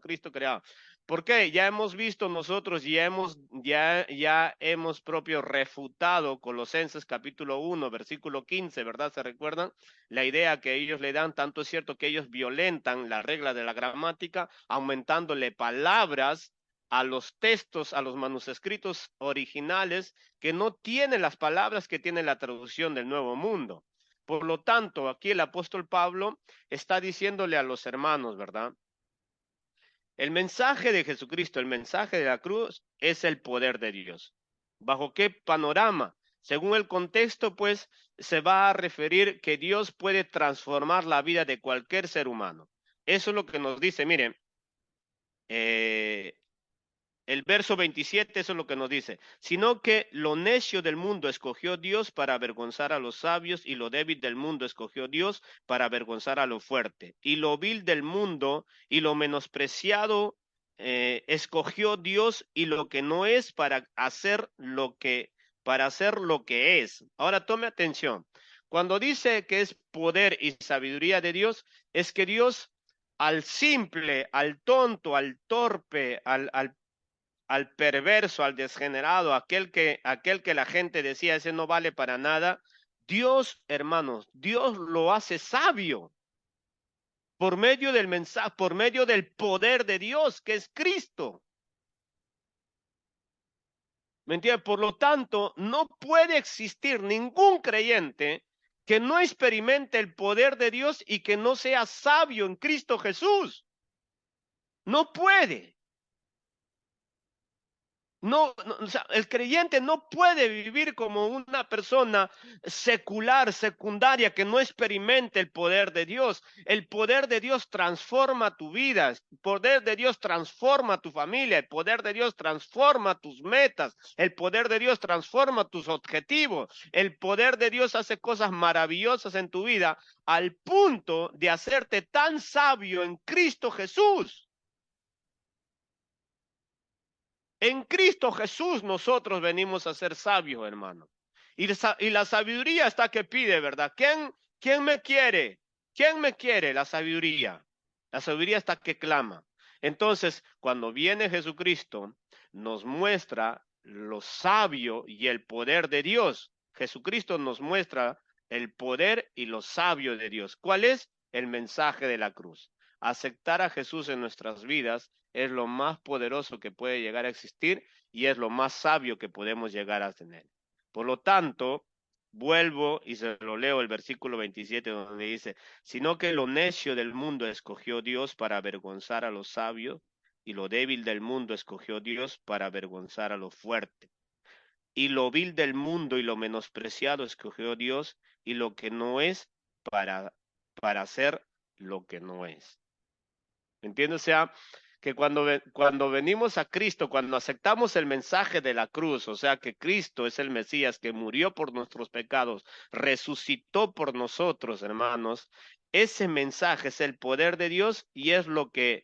Speaker 1: ¿Por qué? Ya hemos visto nosotros, ya hemos propio refutado Colosenses capítulo 1, versículo 15, ¿verdad? ¿Se recuerdan? La idea que ellos le dan, tanto es cierto que ellos violentan la regla de la gramática, aumentándole palabras a los textos, a los manuscritos originales, que no tienen las palabras que tiene la traducción del Nuevo Mundo. Por lo tanto, aquí el apóstol Pablo está diciéndole a los hermanos, ¿verdad? El mensaje de Jesucristo, el mensaje de la cruz, es el poder de Dios. ¿Bajo qué panorama? Según el contexto, pues, se va a referir que Dios puede transformar la vida de cualquier ser humano. Eso es lo que nos dice, miren, eh, el verso 27, eso es lo que nos dice, sino que lo necio del mundo escogió Dios para avergonzar a los sabios y lo débil del mundo escogió Dios para avergonzar a lo fuerte. Y lo vil del mundo y lo menospreciado escogió Dios y lo que no es para hacer lo que es. Ahora tome atención. Cuando dice que es poder y sabiduría de Dios, es que Dios al simple, al tonto, al torpe, al perverso, al degenerado, aquel que la gente decía, ese no vale para nada, Dios, hermanos, Dios lo hace sabio por medio del mensaje, por medio del poder de Dios, que es Cristo. ¿Me entiendes? Por lo tanto, no puede existir ningún creyente que no experimente el poder de Dios y que no sea sabio en Cristo Jesús. No puede. No, o sea, el creyente no puede vivir como una persona secular, secundaria, que no experimente el poder de Dios. El poder de Dios transforma tu vida, el poder de Dios transforma tu familia, el poder de Dios transforma tus metas, el poder de Dios transforma tus objetivos, el poder de Dios hace cosas maravillosas en tu vida al punto de hacerte tan sabio en Cristo Jesús. En Cristo Jesús nosotros venimos a ser sabios, hermano. Y la sabiduría está que pide, ¿verdad? ¿Quién me quiere? ¿Quién me quiere? La sabiduría. La sabiduría está que clama. Entonces, cuando viene Jesucristo, nos muestra lo sabio y el poder de Dios. Jesucristo nos muestra el poder y lo sabio de Dios. ¿Cuál es? El mensaje de la cruz. Aceptar a Jesús en nuestras vidas es lo más poderoso que puede llegar a existir y es lo más sabio que podemos llegar a tener. Por lo tanto, vuelvo y se lo leo el versículo 27 donde dice, sino que lo necio del mundo escogió Dios para avergonzar a los sabios y lo débil del mundo escogió Dios para avergonzar a lo fuerte. Y lo vil del mundo y lo menospreciado escogió Dios y lo que no es para hacer lo que no es. ¿Me entiendes? O sea, que cuando venimos a Cristo, cuando aceptamos el mensaje de la cruz, o sea, que Cristo es el Mesías que murió por nuestros pecados, resucitó por nosotros, hermanos, ese mensaje es el poder de Dios y es lo que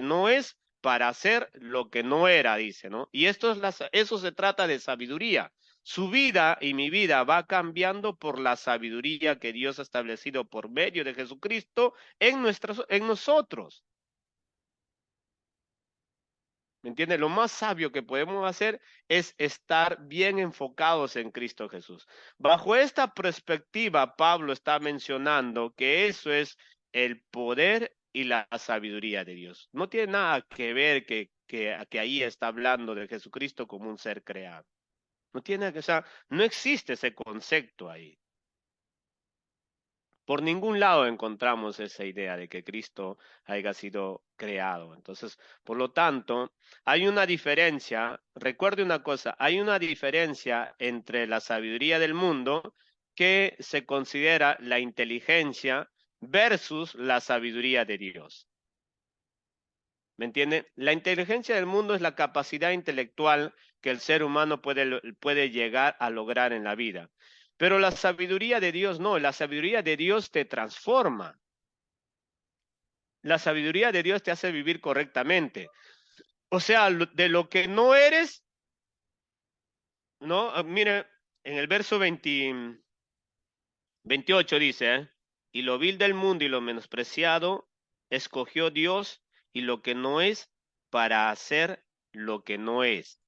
Speaker 1: no es para hacer lo que no era, dice, ¿no? Y eso se trata de sabiduría. Su vida y mi vida va cambiando por la sabiduría que Dios ha establecido por medio de Jesucristo en nosotros. ¿Me entiendes? Lo más sabio que podemos hacer es estar bien enfocados en Cristo Jesús. Bajo esta perspectiva, Pablo está mencionando que eso es el poder y la sabiduría de Dios. No tiene nada que ver que ahí está hablando de Jesucristo como un ser creado. No tiene que, o sea, no existe ese concepto ahí. Por ningún lado encontramos esa idea de que Cristo haya sido creado. Entonces, por lo tanto, hay una diferencia, recuerde una cosa, hay una diferencia entre la sabiduría del mundo, que se considera la inteligencia versus la sabiduría de Dios. ¿Me entienden? La inteligencia del mundo es la capacidad intelectual que el ser humano puede llegar a lograr en la vida. Pero la sabiduría de Dios no, la sabiduría de Dios te transforma. La sabiduría de Dios te hace vivir correctamente. O sea, de lo que no eres, ¿no? Mire, en el verso 28 dice, y lo vil del mundo y lo menospreciado escogió Dios y lo que no es para hacer lo que no es,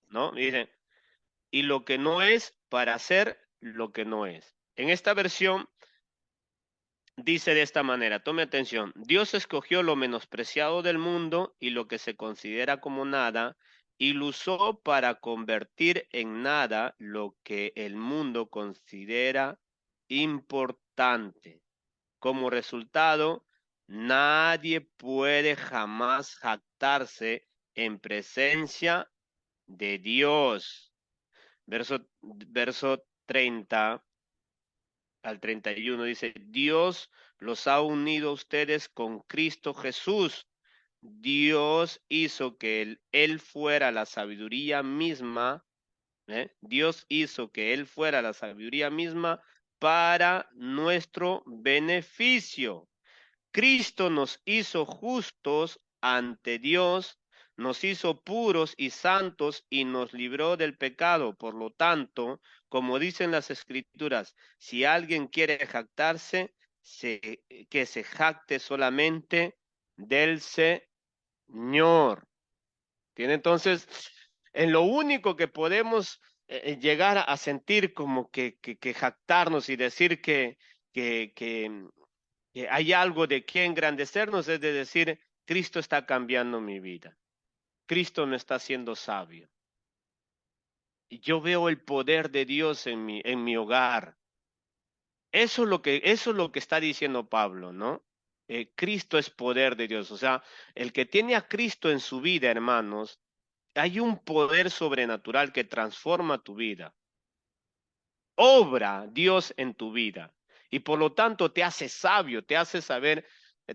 Speaker 1: ¿no? Dice, y lo que no es para hacer lo que no es. En esta versión dice de esta manera, tome atención, Dios escogió lo menospreciado del mundo y lo que se considera como nada, y lo usó para convertir en nada lo que el mundo considera importante. Como resultado, nadie puede jamás jactarse en presencia de Dios. Verso 30 al 31 dice, Dios los ha unido a ustedes con Cristo Jesús. Dios hizo que él fuera la sabiduría misma. Dios hizo que Él fuera la sabiduría misma para nuestro beneficio. Cristo nos hizo justos ante Dios, nos hizo puros y santos y nos libró del pecado. Por lo tanto, como dicen las Escrituras, si alguien quiere jactarse, que se jacte solamente del Señor. ¿Tiene? Entonces, en lo único que podemos llegar a sentir como que jactarnos y decir que, que, que hay algo de qué engrandecernos es de decir, Cristo está cambiando mi vida. Cristo me está haciendo sabio. Y yo veo el poder de Dios en mi hogar. Eso es lo que está diciendo Pablo, ¿no? Cristo es poder de Dios. O sea, el que tiene a Cristo en su vida, hermanos, hay un poder sobrenatural que transforma tu vida. Obra Dios en tu vida y por lo tanto te hace sabio, te hace saber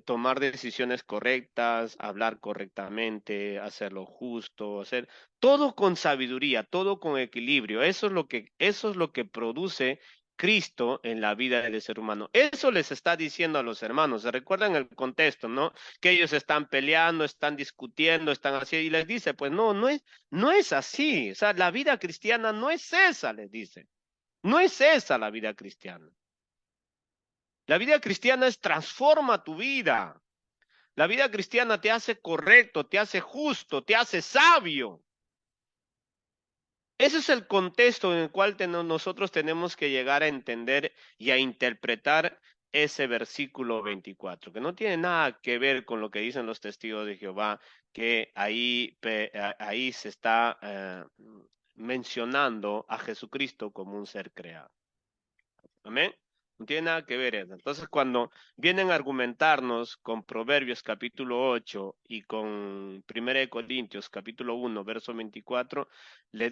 Speaker 1: tomar decisiones correctas, hablar correctamente, hacer lo justo, hacer todo con sabiduría, todo con equilibrio. Eso es lo que produce Cristo en la vida del ser humano. Eso les está diciendo a los hermanos. ¿Se recuerdan el contexto, no? Que ellos están peleando, están discutiendo, están así y les dice, pues no es así. O sea, la vida cristiana no es esa, les dice. No es esa la vida cristiana. La vida cristiana es transforma tu vida. La vida cristiana te hace correcto, te hace justo, te hace sabio. Ese es el contexto en el cual nosotros tenemos que llegar a entender y a interpretar ese versículo 24, que no tiene nada que ver con lo que dicen los testigos de Jehová, que ahí se está mencionando a Jesucristo como un ser creado. Amén. No tiene nada que ver eso. Entonces, cuando vienen a argumentarnos con Proverbios capítulo 8 y con 1 Corintios capítulo 1, verso 24,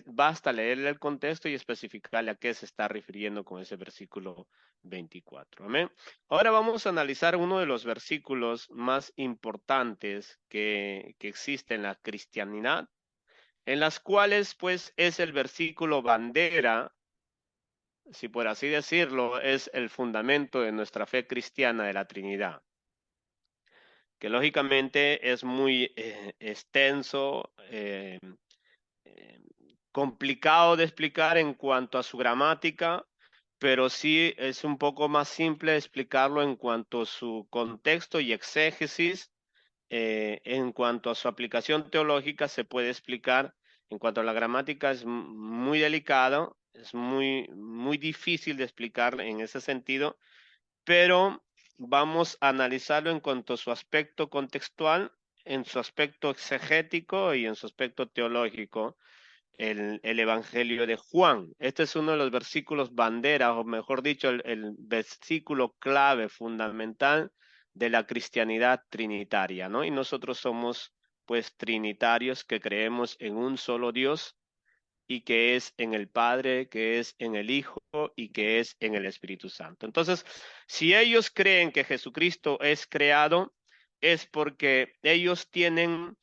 Speaker 1: basta leerle el contexto y especificarle a qué se está refiriendo con ese versículo 24. Amén. Ahora vamos a analizar uno de los versículos más importantes que existe en la cristianidad, en las cuales pues es el versículo bandera, si por así decirlo, es el fundamento de nuestra fe cristiana de la Trinidad, que lógicamente es muy extenso, eh, complicado de explicar en cuanto a su gramática, pero sí es un poco más simple explicarlo en cuanto a su contexto y exégesis. En cuanto a su aplicación teológica, se puede explicar. En cuanto a la gramática, es muy delicado, es muy difícil de explicar en ese sentido, pero vamos a analizarlo en cuanto a su aspecto contextual, en su aspecto exegético y en su aspecto teológico, el Evangelio de Juan. Este es uno de los versículos bandera, o mejor dicho, el versículo clave fundamental de la cristianidad trinitaria, ¿no? Y nosotros somos pues trinitarios que creemos en un solo Dios, y que es en el Padre, que es en el Hijo y que es en el Espíritu Santo. Entonces, si ellos creen que Jesucristo es creado, es porque ellos tienen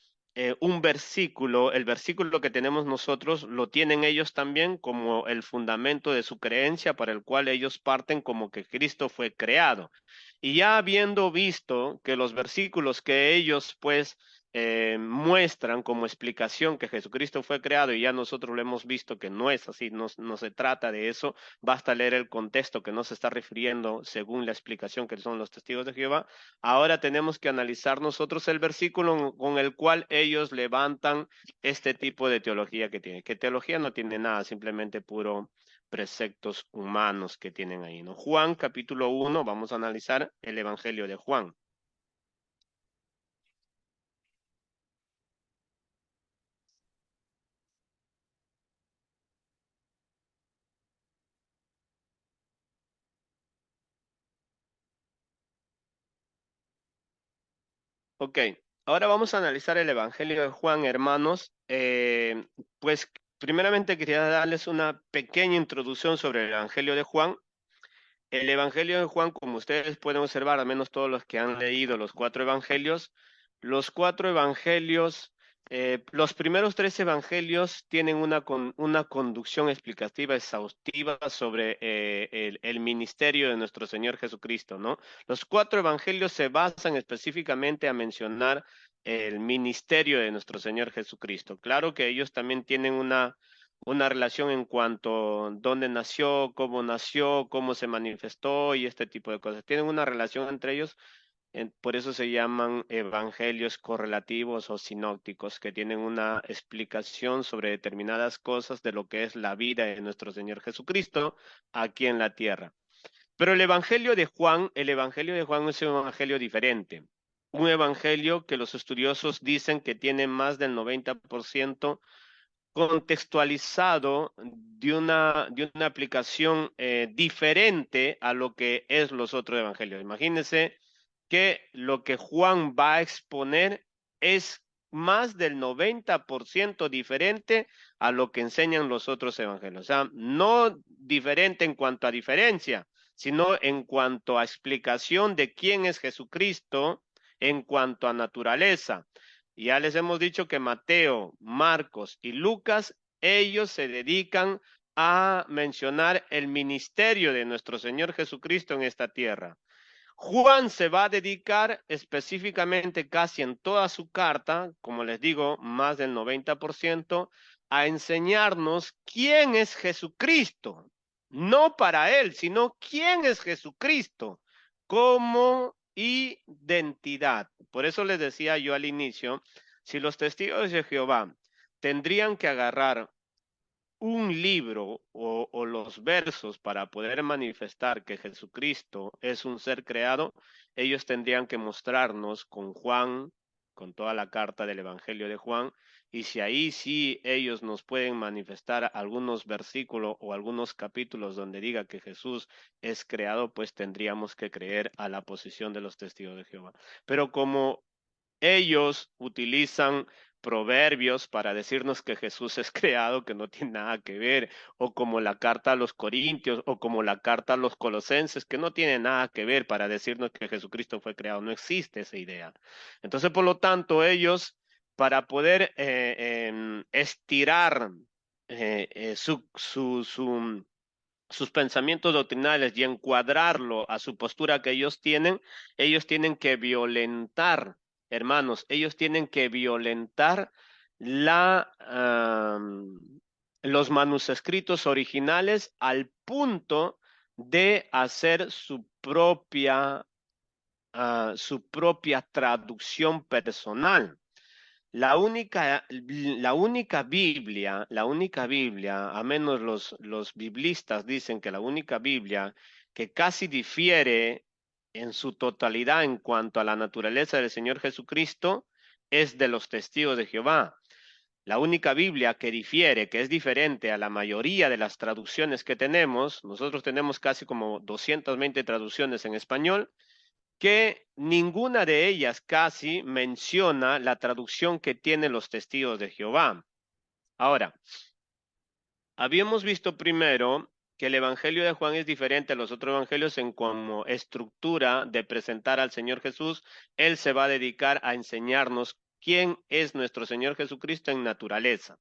Speaker 1: un versículo, el versículo que tenemos nosotros, lo tienen ellos también como el fundamento de su creencia para el cual ellos parten como que Cristo fue creado. Y ya habiendo visto que los versículos que ellos pues muestran como explicación que Jesucristo fue creado y ya nosotros lo hemos visto que no es así, no se trata de eso, basta leer el contexto que no se está refiriendo según la explicación que son los testigos de Jehová. Ahora tenemos que analizar nosotros el versículo con el cual ellos levantan este tipo de teología que tiene, que teología no tiene nada, simplemente puro preceptos humanos que tienen ahí, ¿no? Juan capítulo 1, vamos a analizar el Evangelio de Juan. Ok, ahora vamos a analizar el Evangelio de Juan, hermanos. Pues primeramente quería darles una pequeña introducción sobre el Evangelio de Juan. El Evangelio de Juan, como ustedes pueden observar, al menos todos los que han leído los cuatro evangelios, los primeros tres evangelios tienen una conducción explicativa exhaustiva sobre el ministerio de nuestro Señor Jesucristo, ¿no? Los cuatro evangelios se basan específicamente a mencionar el ministerio de nuestro Señor Jesucristo. Claro que ellos también tienen una relación en cuanto a dónde nació, cómo se manifestó y este tipo de cosas. Tienen una relación entre ellos, por eso se llaman evangelios correlativos o sinópticos, que tienen una explicación sobre determinadas cosas de lo que es la vida de nuestro Señor Jesucristo aquí en la tierra. Pero el evangelio de Juan es un evangelio diferente. Un evangelio que los estudiosos dicen que tiene más del 90% contextualizado de una aplicación diferente a lo que es los otros evangelios. Imagínense que lo que Juan va a exponer es más del 90% diferente a lo que enseñan los otros evangelios. O sea, no diferente en cuanto a diferencia, sino en cuanto a explicación de quién es Jesucristo en cuanto a naturaleza. Ya les hemos dicho que Mateo, Marcos y Lucas, ellos se dedican a mencionar el ministerio de nuestro Señor Jesucristo en esta tierra. Juan se va a dedicar específicamente casi en toda su carta, como les digo, más del 90%, a enseñarnos quién es Jesucristo. No para él, sino quién es Jesucristo como identidad. Por eso les decía yo al inicio, si los testigos de Jehová tendrían que agarrar un libro o los versos para poder manifestar que Jesucristo es un ser creado, ellos tendrían que mostrarnos con Juan, con toda la carta del Evangelio de Juan, y si ahí sí ellos nos pueden manifestar algunos versículos o algunos capítulos donde diga que Jesús es creado, pues tendríamos que creer a la posición de los testigos de Jehová. Pero como ellos utilizan proverbios para decirnos que Jesús es creado, que no tiene nada que ver, o como la carta a los Corintios, o como la carta a los Colosenses, que no tiene nada que ver para decirnos que Jesucristo fue creado. No existe esa idea. Entonces, por lo tanto, ellos, para poder estirar sus pensamientos doctrinales y encuadrarlo a su postura que ellos tienen que violentar, hermanos, ellos tienen que violentar la, los manuscritos originales al punto de hacer su propia traducción personal. La única Biblia, a menos los biblistas dicen que la única Biblia que casi difiere en su totalidad en cuanto a la naturaleza del Señor Jesucristo es de los testigos de Jehová. La única Biblia que difiere, que es diferente a la mayoría de las traducciones que tenemos, nosotros tenemos casi como 220 traducciones en español, que ninguna de ellas casi menciona la traducción que tienen los testigos de Jehová. Ahora, Habíamos visto primero que el Evangelio de Juan es diferente a los otros evangelios en como estructura de presentar al Señor Jesús. Él se va a dedicar a enseñarnos quién es nuestro Señor Jesucristo en naturaleza.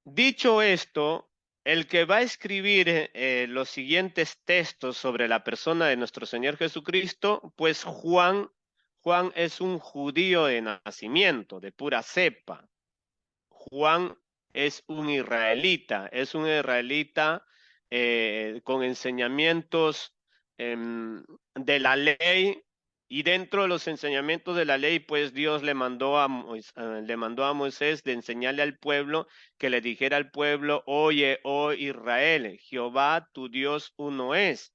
Speaker 1: Dicho esto, el que va a escribir los siguientes textos sobre la persona de nuestro Señor Jesucristo, pues Juan es un judío de nacimiento, de pura cepa. Juan es un israelita con enseñamientos de la ley, y dentro de los enseñamientos de la ley, pues Dios le mandó a Moisés de enseñarle al pueblo, que le dijera al pueblo: oye, oh Israel, Jehová tu Dios uno es,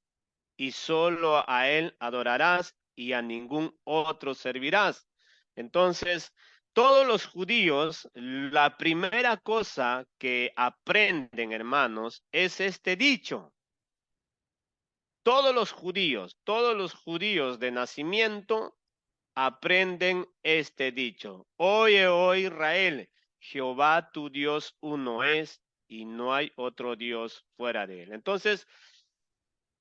Speaker 1: y solo a él adorarás y a ningún otro servirás. Entonces, todos los judíos, la primera cosa que aprenden, hermanos, es este dicho. Todos los judíos de nacimiento aprenden este dicho: oye, oh Israel, Jehová tu Dios uno es, y no hay otro Dios fuera de él. Entonces,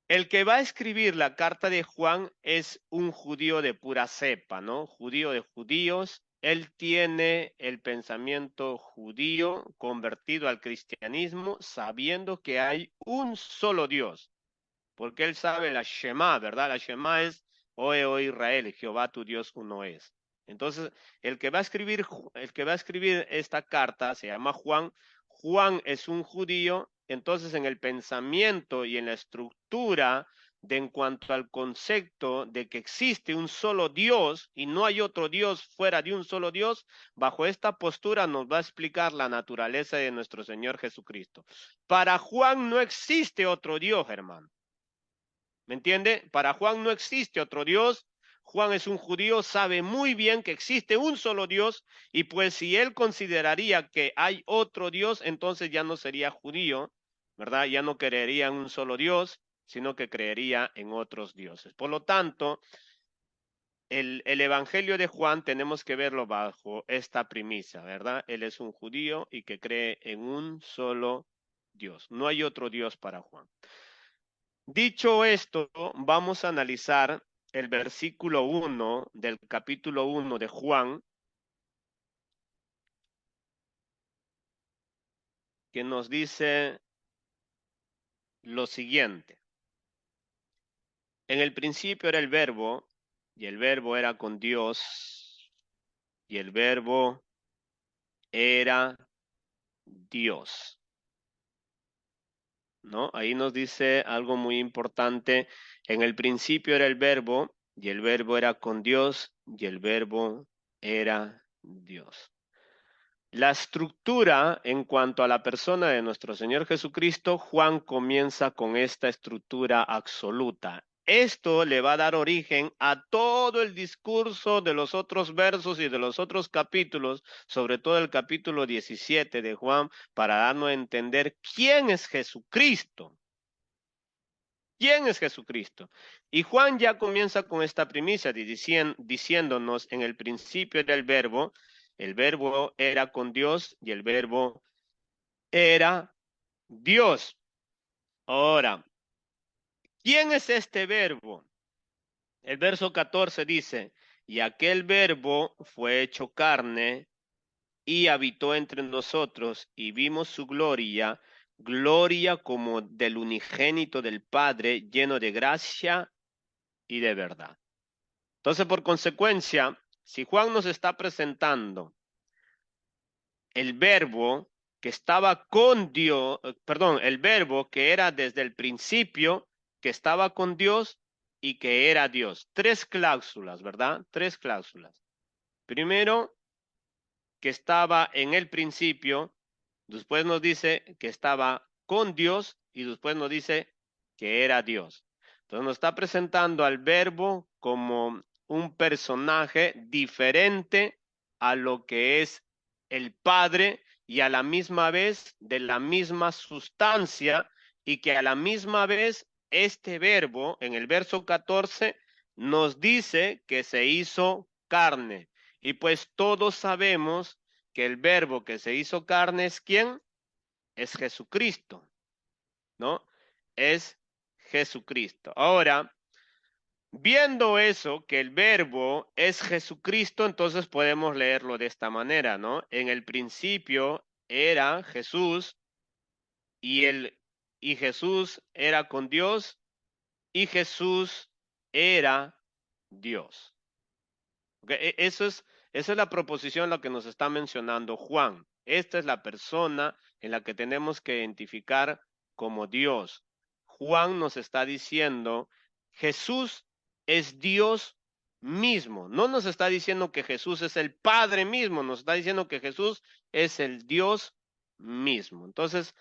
Speaker 1: el que va a escribir la carta de Juan es un judío de pura cepa, ¿no? Judío de judíos. Él tiene el pensamiento judío convertido al cristianismo, sabiendo que hay un solo Dios, porque él sabe la Shema, ¿verdad? La Shema es: oye, oh Israel, Jehová tu Dios uno es. Entonces, el que va a escribir esta carta se llama Juan. Juan es un judío. Entonces, en el pensamiento y en la estructura de en cuanto al concepto de que existe un solo Dios y no hay otro Dios fuera de un solo Dios, bajo esta postura nos va a explicar la naturaleza de nuestro Señor Jesucristo. Para Juan no existe otro Dios, hermano. ¿Me entiende? Para Juan no existe otro Dios. Juan es un judío, sabe muy bien que existe un solo Dios, y pues si él consideraría que hay otro Dios, entonces ya no sería judío, ¿verdad? Ya no creería en un solo Dios, sino que creería en otros dioses. Por lo tanto, el Evangelio de Juan tenemos que verlo bajo esta premisa, ¿verdad? Él es un judío y que cree en un solo Dios. No hay otro Dios para Juan. Dicho esto, vamos a analizar el versículo 1 del capítulo 1 de Juan, que nos dice lo siguiente. En el principio era el verbo, y el verbo era con Dios, y el verbo era Dios. ¿No? Ahí nos dice algo muy importante. En el principio era el verbo, y el verbo era con Dios, y el verbo era Dios. La estructura en cuanto a la persona de nuestro Señor Jesucristo, Juan comienza con esta estructura absoluta. Esto le va a dar origen a todo el discurso de los otros versos y de los otros capítulos, sobre todo el capítulo 17 de Juan, para darnos a entender quién es Jesucristo. ¿Quién es Jesucristo? Y Juan ya comienza con esta premisa diciéndonos: en el principio era el verbo era con Dios y el verbo era Dios. Ahora, ¿quién es este verbo? El verso 14 dice: y aquel verbo fue hecho carne y habitó entre nosotros, y vimos su gloria, gloria como del unigénito del Padre, lleno de gracia y de verdad. Entonces, por consecuencia, si Juan nos está presentando el verbo que estaba con Dios, el verbo que era desde el principio, que estaba con Dios y que era Dios. Tres cláusulas, ¿verdad? Tres cláusulas. Primero, que estaba en el principio, después nos dice que estaba con Dios y después nos dice que era Dios. Entonces nos está presentando al verbo como un personaje diferente a lo que es el Padre, y a la misma vez de la misma sustancia, y que a la misma vez este verbo en el verso 14 nos dice que se hizo carne. Y pues todos sabemos que el verbo que se hizo carne es ¿quién? Es Jesucristo, ¿no? Es Jesucristo. Ahora, viendo eso, que el verbo es Jesucristo, entonces podemos leerlo de esta manera, ¿no? En el principio era Jesús y y Jesús era con Dios y Jesús era Dios. ¿Ok? Esa es la proposición la que nos está mencionando Juan. Esta es la persona en la que tenemos que identificar como Dios. Juan nos está diciendo, Jesús es Dios mismo. No nos está diciendo que Jesús es el Padre mismo, nos está diciendo que Jesús es el Dios mismo. Entonces,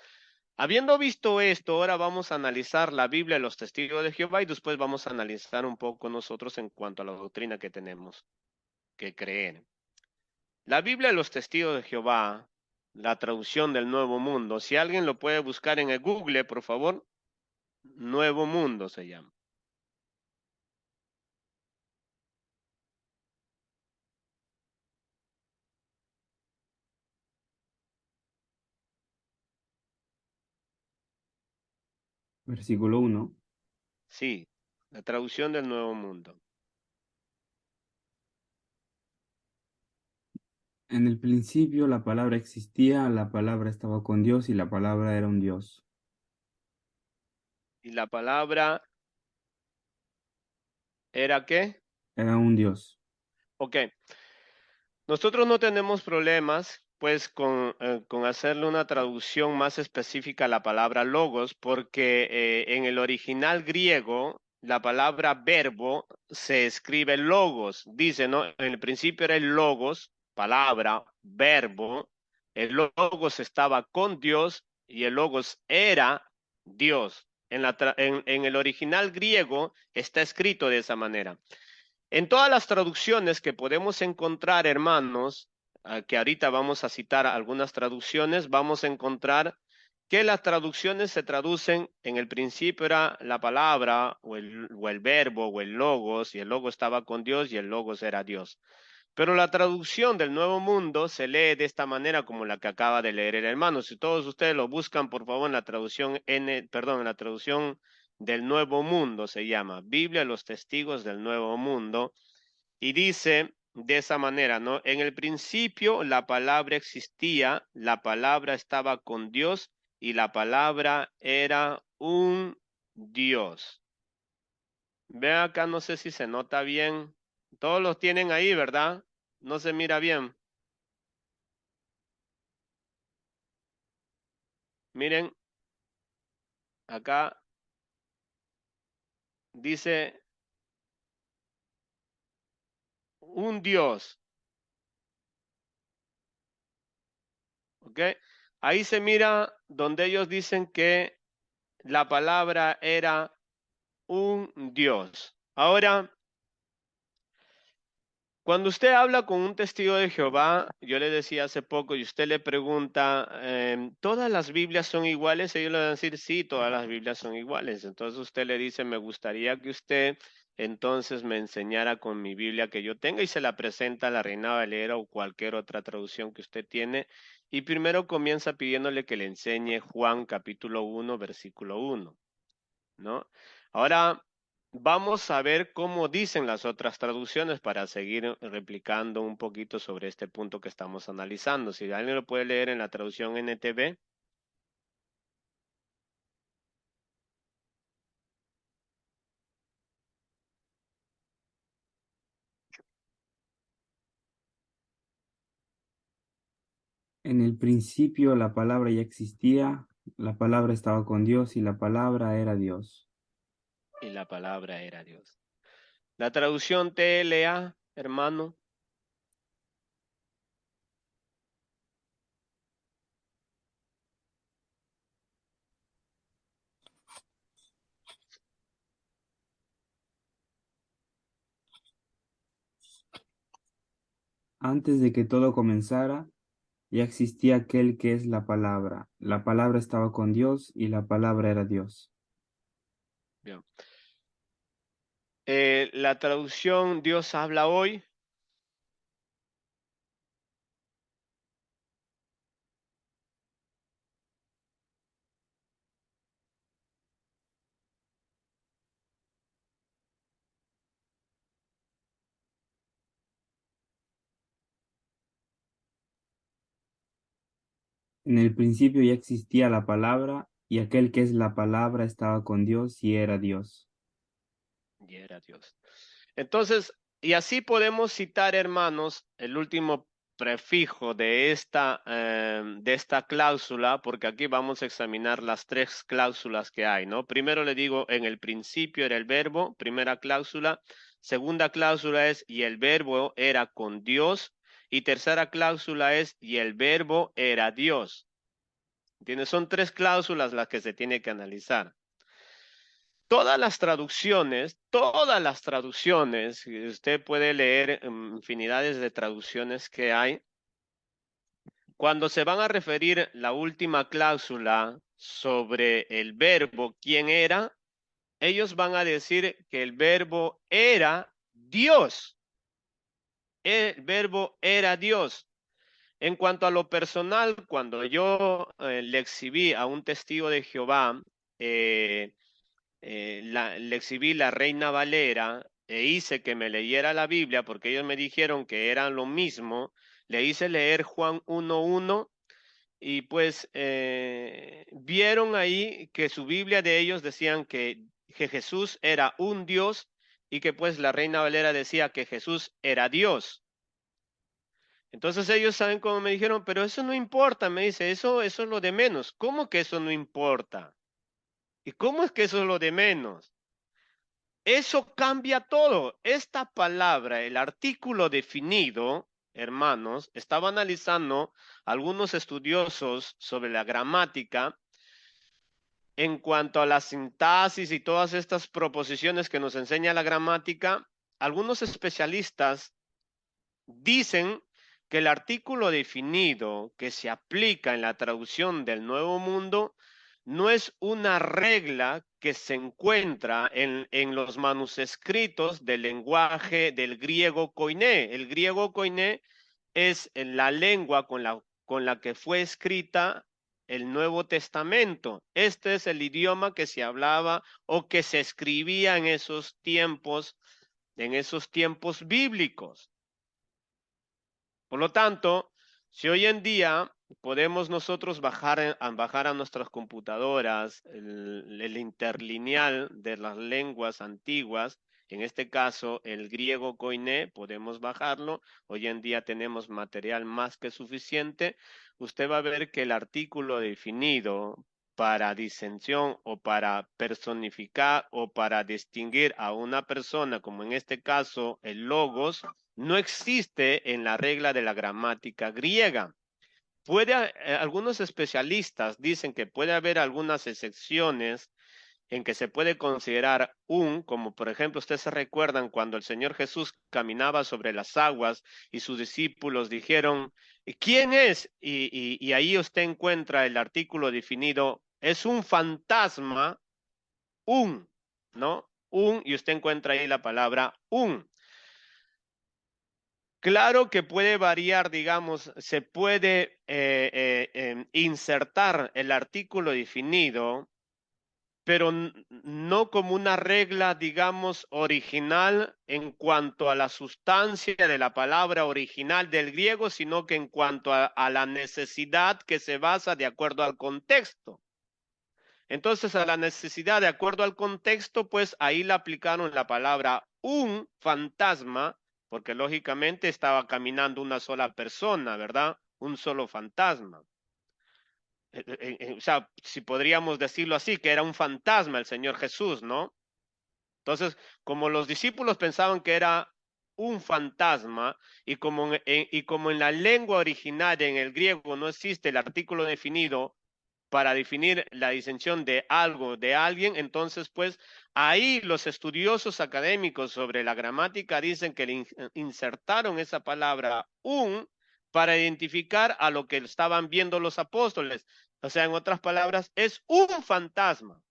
Speaker 1: habiendo visto esto, ahora vamos a analizar la Biblia de los testigos de Jehová y después vamos a analizar un poco nosotros en cuanto a la doctrina que tenemos que creer. La Biblia de los testigos de Jehová, la traducción del Nuevo Mundo, si alguien lo puede buscar en el Google, por favor, Nuevo Mundo se llama.
Speaker 2: Versículo 1.
Speaker 1: Sí, la traducción del Nuevo Mundo.
Speaker 2: En el principio la palabra existía, la palabra estaba con Dios y la palabra era un Dios.
Speaker 1: ¿Y la palabra era qué?
Speaker 2: Era un Dios.
Speaker 1: Ok. Nosotros no tenemos problemas, pues, con hacerle una traducción más específica a la palabra logos, porque en el original griego, la palabra verbo se escribe logos. Dice, ¿no? En el principio era el logos, palabra, verbo. El logos estaba con Dios y el logos era Dios. En el original griego está escrito de esa manera. En todas las traducciones que podemos encontrar, hermanos, que ahorita vamos a citar algunas traducciones, vamos a encontrar que las traducciones se traducen, en el principio era la palabra o el verbo o el logos, y el logos estaba con Dios y el logos era Dios. Pero la traducción del Nuevo Mundo se lee de esta manera como la que acaba de leer el hermano. Si todos ustedes lo buscan, por favor, en la traducción en la traducción del Nuevo Mundo se llama Biblia, los testigos del Nuevo Mundo, y dice de esa manera, ¿no? En el principio la palabra existía, la palabra estaba con Dios y la palabra era un Dios. Ve acá, no sé si se nota bien. Todos los tienen ahí, ¿verdad? No se mira bien. Miren, acá dice un Dios, ¿ok? Ahí se mira donde ellos dicen que la palabra era un Dios. Ahora, cuando usted habla con un testigo de Jehová, yo le decía hace poco, y usted le pregunta, ¿todas las Biblias son iguales? Ellos le van a decir, sí, todas las Biblias son iguales. Entonces usted le dice, me gustaría que usted entonces me enseñara con mi Biblia que yo tenga y se la presenta a la Reina Valera o cualquier otra traducción que usted tiene. Y primero comienza pidiéndole que le enseñe Juan capítulo 1, versículo 1, ¿no? Ahora vamos a ver cómo dicen las otras traducciones para seguir replicando un poquito sobre este punto que estamos analizando. Si alguien lo puede leer en la traducción NTV.
Speaker 2: En el principio la palabra ya existía, la palabra estaba con Dios y la palabra era Dios.
Speaker 1: Y la palabra era Dios. La traducción TLA, hermano.
Speaker 2: Antes de que todo comenzara, ya existía aquel que es la palabra. La palabra estaba con Dios y la palabra era Dios.
Speaker 1: Bien. La traducción Dios habla hoy.
Speaker 2: En el principio ya existía la palabra, y aquel que es la palabra estaba con Dios y era Dios.
Speaker 1: Y era Dios. Entonces, y así podemos citar, hermanos, el último prefijo de esta cláusula, porque aquí vamos a examinar las tres cláusulas que hay, ¿no? Primero le digo, en el principio era el verbo, primera cláusula. Segunda cláusula es, y el verbo era con Dios. Y tercera cláusula es, y el verbo era Dios. ¿Entiendes? Son tres cláusulas las que se tiene que analizar. Todas las traducciones, usted puede leer infinidades de traducciones que hay. Cuando se van a referir la última cláusula sobre el verbo, quién era, ellos van a decir que el verbo era Dios. El verbo era Dios. En cuanto a lo personal, cuando yo le exhibí a un testigo de Jehová, eh, le exhibí la Reina Valera e hice que me leyera la Biblia porque ellos me dijeron que era lo mismo. Le hice leer Juan 1:1 y pues vieron ahí que su Biblia de ellos decían que Jesús era un Dios y que pues la Reina Valera decía que Jesús era Dios. Entonces ellos saben cómo me dijeron, pero eso no importa, me dice, eso es lo de menos. ¿Cómo que eso no importa? ¿Y cómo es que eso es lo de menos? Eso cambia todo. Esta palabra, el artículo definido, hermanos, estaba analizando algunos estudiosos sobre la gramática en cuanto a la sintaxis y todas estas proposiciones que nos enseña la gramática. Algunos especialistas dicen que el artículo definido que se aplica en la traducción del Nuevo Mundo no es una regla que se encuentra en los manuscritos del lenguaje del griego koiné. El griego koiné es la lengua con la que fue escrita el Nuevo Testamento. Este es el idioma que se hablaba o que se escribía en esos tiempos bíblicos. Por lo tanto, si hoy en día podemos nosotros bajar a nuestras computadoras el interlineal de las lenguas antiguas, en este caso el griego koiné, podemos bajarlo. Hoy en día tenemos material más que suficiente. Usted va a ver que el artículo definido para disensión o para personificar o para distinguir a una persona, como en este caso el logos, no existe en la regla de la gramática griega. Algunos especialistas dicen que puede haber algunas excepciones en que se puede considerar como por ejemplo, ustedes se recuerdan cuando el Señor Jesús caminaba sobre las aguas y sus discípulos dijeron, ¿quién es? Y ahí usted encuentra el artículo definido, es un fantasma, ¿no? Y usted encuentra ahí la palabra Claro que puede variar, digamos, se puede insertar el artículo definido, pero no como una regla, digamos, original en cuanto a la sustancia de la palabra original del griego, sino que en cuanto a la necesidad que se basa de acuerdo al contexto. Entonces, a la necesidad de acuerdo al contexto, pues ahí le aplicaron la palabra un fantasma, porque lógicamente estaba caminando una sola persona, ¿verdad? Un solo fantasma. O sea, si podríamos decirlo así, que era un fantasma el Señor Jesús, ¿no? Entonces, como los discípulos pensaban que era un fantasma y como en la lengua originaria, en el griego, no existe el artículo definido para definir la disensión de algo, de alguien, entonces pues ahí los estudiosos académicos sobre la gramática dicen que le insertaron esa palabra para identificar a lo que estaban viendo los apóstoles. O sea, en otras palabras, es un fantasma.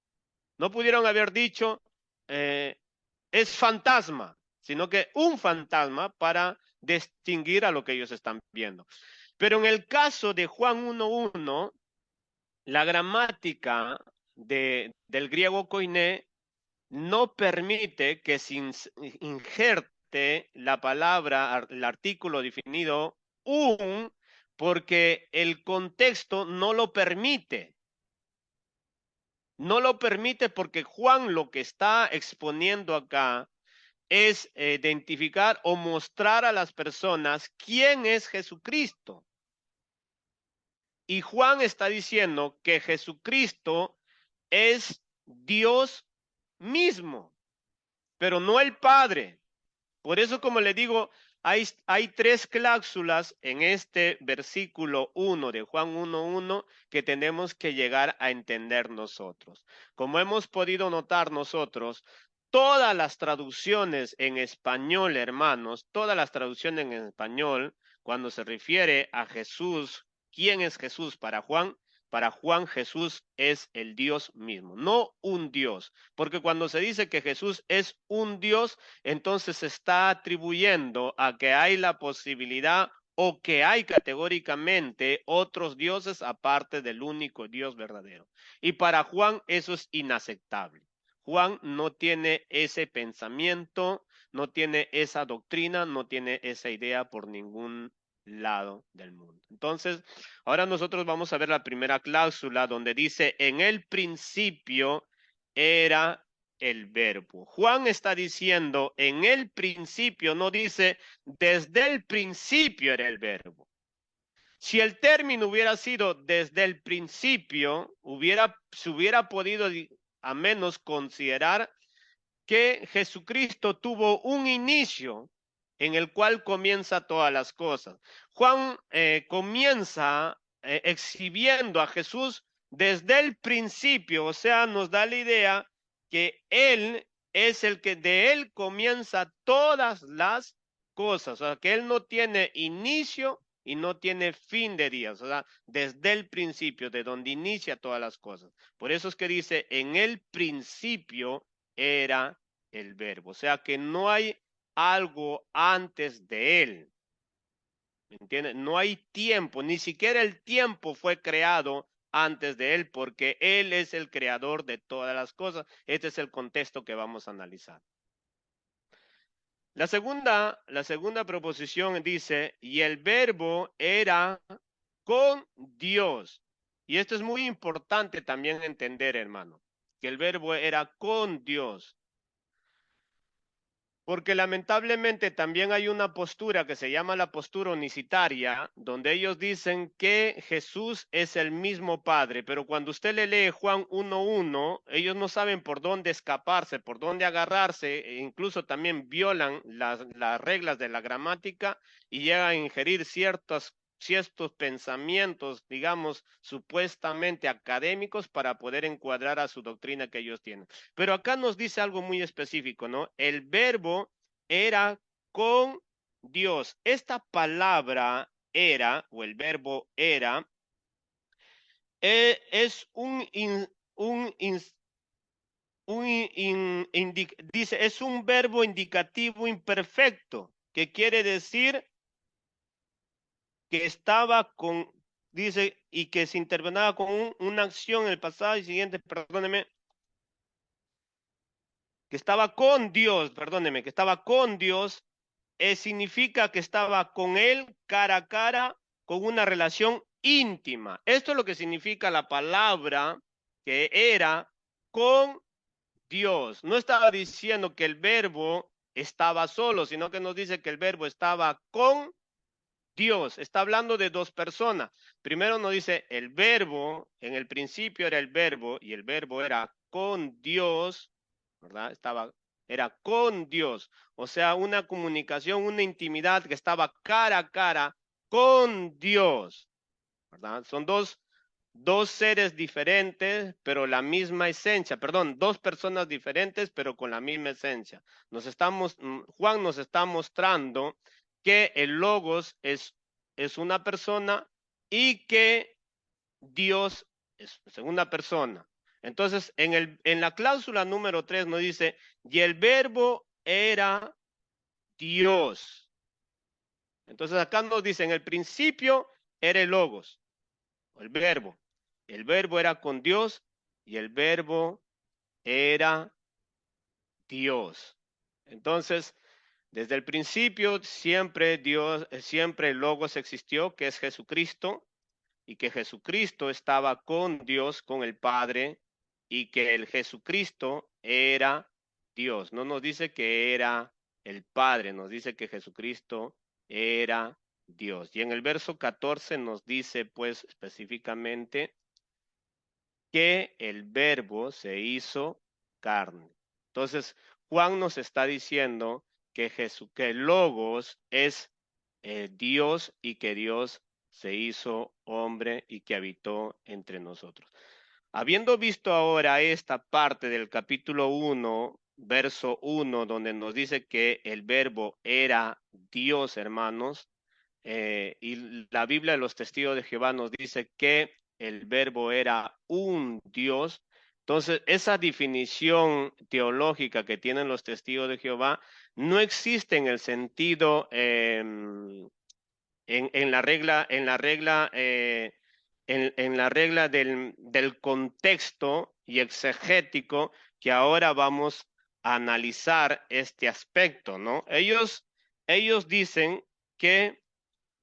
Speaker 1: No pudieron haber dicho es fantasma, sino que un fantasma para distinguir a lo que ellos están viendo. Pero en el caso de Juan 1:1, la gramática del griego koiné no permite que se inserte la palabra, el artículo definido porque el contexto no lo permite. No lo permite porque Juan lo que está exponiendo acá es identificar o mostrar a las personas quién es Jesucristo. Y Juan está diciendo que Jesucristo es Dios mismo, pero no el Padre. Por eso, como le digo, hay tres cláusulas en este versículo 1 de Juan 1:1 que tenemos que llegar a entender nosotros. Como hemos podido notar nosotros, todas las traducciones en español, hermanos, todas las traducciones en español, cuando se refiere a Jesús, ¿quién es Jesús para Juan? Para Juan, Jesús es el Dios mismo, no un Dios, porque cuando se dice que Jesús es un Dios, entonces se está atribuyendo a que hay la posibilidad o que hay categóricamente otros dioses aparte del único Dios verdadero. Y para Juan eso es inaceptable. Juan no tiene ese pensamiento, no tiene esa doctrina, no tiene esa idea por ningún lado del mundo. Entonces, ahora nosotros vamos a ver la primera cláusula donde dice, en el principio era el verbo. Juan está diciendo, en el principio, no dice, desde el principio era el verbo. Si el término hubiera sido desde el principio, se hubiera podido a menos considerar que Jesucristo tuvo un inicio en el cual comienza todas las cosas. Juan comienza exhibiendo a Jesús desde el principio, o sea, nos da la idea que Él es el que de Él comienza todas las cosas, o sea, que Él no tiene inicio y no tiene fin de días, o sea, desde el principio, de donde inicia todas las cosas. Por eso es que dice, en el principio era el verbo, o sea que no hay algo antes de él, ¿me entiendes? No hay tiempo, ni siquiera el tiempo fue creado antes de él, porque él es el creador de todas las cosas. Este es el contexto que vamos a analizar. La segunda proposición dice, y el verbo era con Dios. Y esto es muy importante también entender, hermano, que el verbo era con Dios. Porque lamentablemente también hay una postura que se llama la postura unicitaria, donde ellos dicen que Jesús es el mismo Padre, pero cuando usted le lee Juan 1:1, ellos no saben por dónde escaparse, por dónde agarrarse, e incluso también violan las reglas de la gramática y llegan a ingerir ciertos pensamientos, digamos, supuestamente académicos para poder encuadrar a su doctrina que ellos tienen. Pero acá nos dice algo muy específico, ¿no? El verbo era con Dios. Esta palabra era, o el verbo era, es dice, es un verbo indicativo imperfecto, que quiere decir que estaba con, dice, y que se intervenaba con una acción en el pasado y siguiente, perdóneme, que estaba con Dios, perdóneme, que estaba con Dios, significa que estaba con Él cara a cara, con una relación íntima. Esto es lo que significa la palabra que era con Dios. No estaba diciendo que el verbo estaba solo, sino que nos dice que el verbo estaba con Dios. Está hablando de dos personas. Primero nos dice el verbo, en el principio era el verbo y el verbo era con Dios, ¿verdad? Era con Dios. O sea, una comunicación, una intimidad que estaba cara a cara con Dios, ¿verdad? Son dos seres diferentes, pero la misma esencia, perdón, dos personas diferentes, pero con la misma esencia. Juan nos está mostrando que el Logos es una persona y que Dios es segunda persona. Entonces, en la cláusula número 3 nos dice, y el verbo era Dios. Entonces acá nos dice, en el principio era el Logos, el verbo. El verbo era con Dios y el verbo era Dios. Entonces, Desde el principio siempre siempre el Logos existió, que es Jesucristo, y que Jesucristo estaba con Dios, con el Padre, y que el Jesucristo era Dios. No nos dice que era el Padre, nos dice que Jesucristo era Dios. Y en el verso 14 nos dice pues específicamente que el verbo se hizo carne. Entonces, Juan nos está diciendo que que el Logos es Dios y que Dios se hizo hombre y que habitó entre nosotros. Habiendo visto ahora esta parte del capítulo 1, verso 1, donde nos dice que el verbo era Dios, hermanos, y la Biblia de los Testigos de Jehová nos dice que el verbo era un Dios. Entonces, esa definición teológica que tienen los Testigos de Jehová no existe en el sentido en la regla del contexto y exegético que ahora vamos a analizar este aspecto, ¿no? Ellos dicen que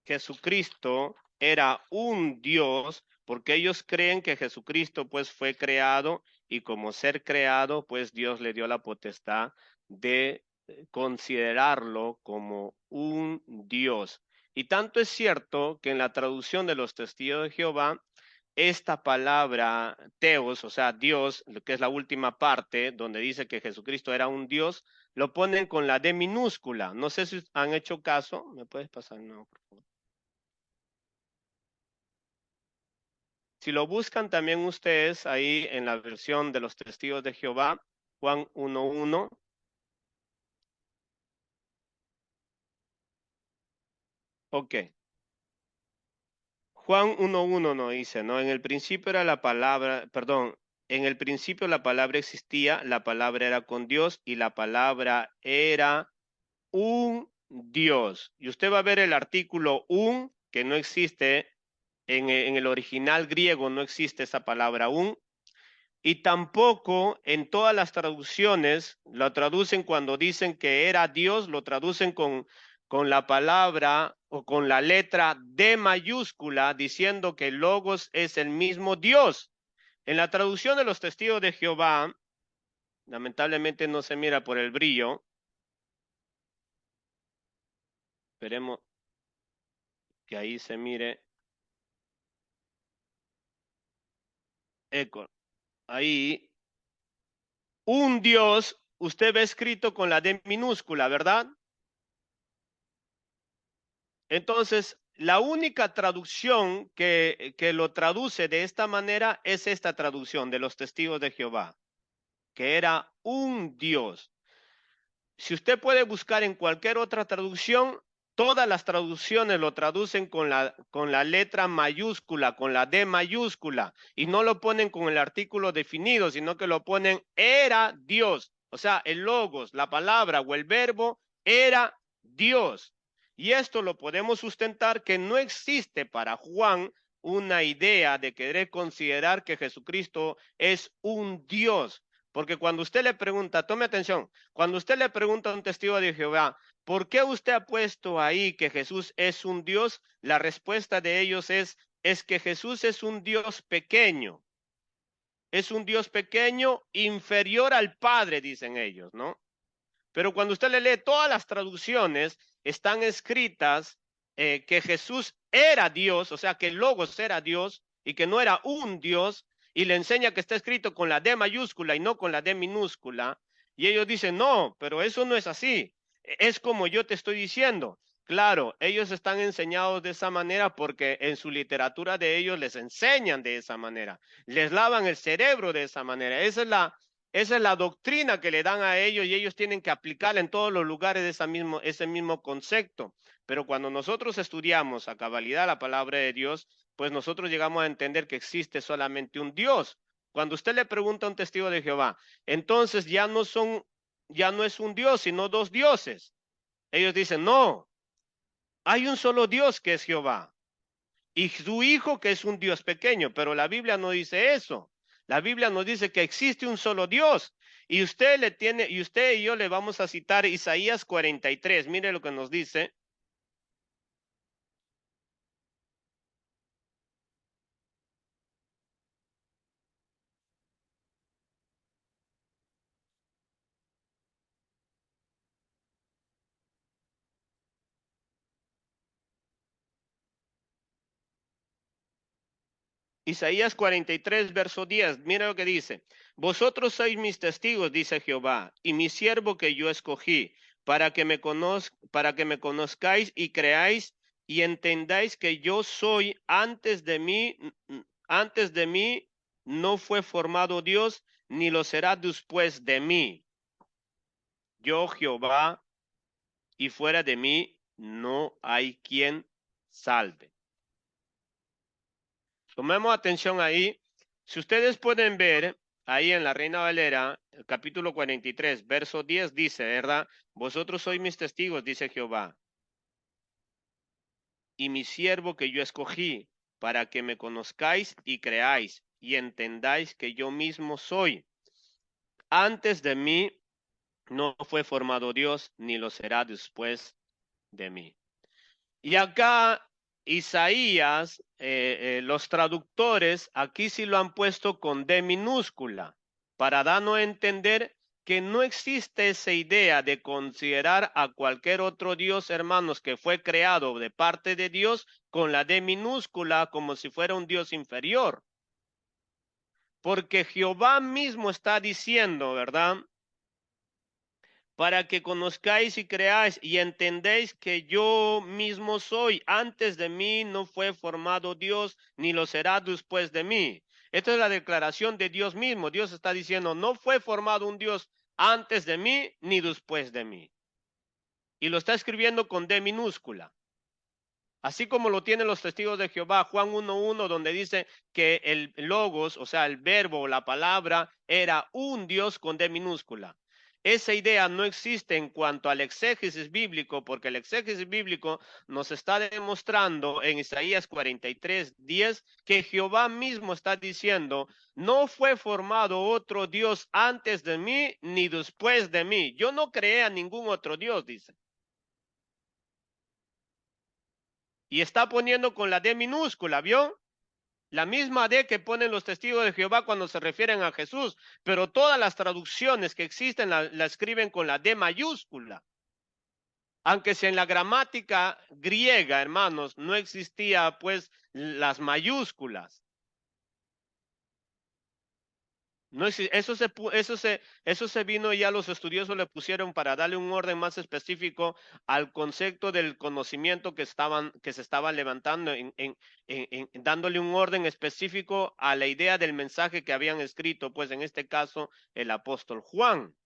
Speaker 1: Jesucristo era un Dios porque ellos creen que Jesucristo pues fue creado y como ser creado pues Dios le dio la potestad de considerarlo como un Dios. Y tanto es cierto que en la traducción de los Testigos de Jehová, esta palabra teos, o sea, Dios, que es la última parte donde dice que Jesucristo era un Dios, lo ponen con la D minúscula. No sé si han hecho caso. ¿Me puedes pasar? No, por favor. Si lo buscan también ustedes ahí en la versión de los Testigos de Jehová, Juan 1:1. Ok. Juan 1:1 no dice, ¿no? En el principio era la palabra, perdón, en el principio la palabra existía, la palabra era con Dios y la palabra era un Dios. Y usted va a ver el artículo un, que no existe, en el original griego no existe esa palabra un, y tampoco en todas las traducciones lo traducen cuando dicen que era Dios, lo traducen con la palabra o con la letra D mayúscula, diciendo que Logos es el mismo Dios. En la traducción de los Testigos de Jehová, lamentablemente no se mira por el brillo. Esperemos que ahí se mire. Eco. Ahí, un Dios, usted ve escrito con la D minúscula, ¿verdad? Entonces, la única traducción que lo traduce de esta manera es esta traducción de los Testigos de Jehová, que era un Dios. Si usted puede buscar en cualquier otra traducción, todas las traducciones lo traducen con la letra mayúscula, con la D mayúscula, y no lo ponen con el artículo definido, sino que lo ponen era Dios. O sea, el logos, la palabra o el verbo era Dios. Y esto lo podemos sustentar que no existe para Juan una idea de querer considerar que Jesucristo es un Dios. Porque cuando usted le pregunta, tome atención, cuando usted le pregunta a un testigo de Jehová, ¿por qué usted ha puesto ahí que Jesús es un Dios? La respuesta de ellos es que Jesús es un Dios pequeño. Es un Dios pequeño inferior al Padre, dicen ellos, ¿no? Pero cuando usted le lee todas las traducciones, están escritas que Jesús era Dios, o sea, que el Logos era Dios y que no era un Dios, y le enseña que está escrito con la D mayúscula y no con la D minúscula, y ellos dicen, no, pero eso no es así, es como yo te estoy diciendo. Claro, ellos están enseñados de esa manera porque en su literatura de ellos les enseñan de esa manera, les lavan el cerebro de esa manera. Esa es la doctrina que le dan a ellos y ellos tienen que aplicarla en todos los lugares de ese mismo concepto. Pero cuando nosotros estudiamos a cabalidad la palabra de Dios, pues nosotros llegamos a entender que existe solamente un Dios. Cuando usted le pregunta a un testigo de Jehová, entonces ya no es un Dios, sino dos dioses. Ellos dicen, no, hay un solo Dios que es Jehová y su hijo que es un Dios pequeño, pero la Biblia no dice eso. La Biblia nos dice que existe un solo Dios Y usted y yo le vamos a citar Isaías 43. Mire lo que nos dice. Isaías 43, verso 10, mira lo que dice. Vosotros sois mis testigos, dice Jehová, y mi siervo que yo escogí, para que me conozcáis y creáis y entendáis que yo soy antes de mí no fue formado Dios, ni lo será después de mí. Yo Jehová, y fuera de mí no hay quien salve. Tomemos atención ahí. Si ustedes pueden ver, ahí en la Reina Valera, el capítulo 43, verso 10 dice, ¿verdad? Vosotros sois mis testigos, dice Jehová, y mi siervo que yo escogí, para que me conozcáis y creáis y entendáis que yo mismo soy. Antes de mí no fue formado Dios, ni lo será después de mí. Y acá Isaías, los traductores aquí sí lo han puesto con D minúscula para darnos a entender que no existe esa idea de considerar a cualquier otro Dios, hermanos, que fue creado de parte de Dios con la D minúscula como si fuera un Dios inferior. Porque Jehová mismo está diciendo, ¿verdad? Para que conozcáis y creáis y entendéis que yo mismo soy. Antes de mí no fue formado Dios, ni lo será después de mí. Esta es la declaración de Dios mismo. Dios está diciendo, no fue formado un Dios antes de mí, ni después de mí. Y lo está escribiendo con D minúscula. Así como lo tienen los testigos de Jehová, Juan 1:1, donde dice que el logos, o sea, el verbo o la palabra, era un Dios con D minúscula. Esa idea no existe en cuanto al exégesis bíblico, porque el exégesis bíblico nos está demostrando en Isaías 43:10 que Jehová mismo está diciendo, no fue formado otro Dios antes de mí ni después de mí. Yo no creé a ningún otro Dios, dice. Y está poniendo con la D minúscula, ¿vio? La misma D que ponen los testigos de Jehová cuando se refieren a Jesús, pero todas las traducciones que existen la escriben con la D mayúscula. Aunque si en la gramática griega, hermanos, no existía pues las mayúsculas. No, eso se vino y ya los estudiosos le pusieron para darle un orden más específico al concepto del conocimiento que se estaban levantando, dándole un orden específico a la idea del mensaje que habían escrito, pues en este caso el apóstol Juan.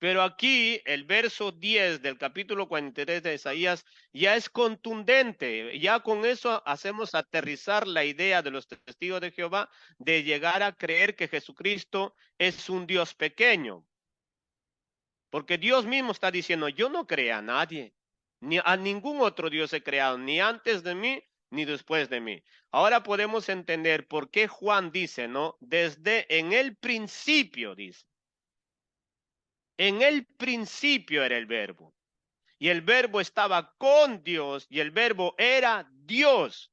Speaker 1: Pero aquí el verso 10 del capítulo 43 de Isaías ya es contundente. Ya con eso hacemos aterrizar la idea de los testigos de Jehová de llegar a creer que Jesucristo es un Dios pequeño. Porque Dios mismo está diciendo, yo no creé a nadie, ni a ningún otro Dios he creado, ni antes de mí, ni después de mí. Ahora podemos entender por qué Juan dice, ¿no? Desde en el principio, dice. En el principio era el verbo, y el verbo estaba con Dios, y el verbo era Dios.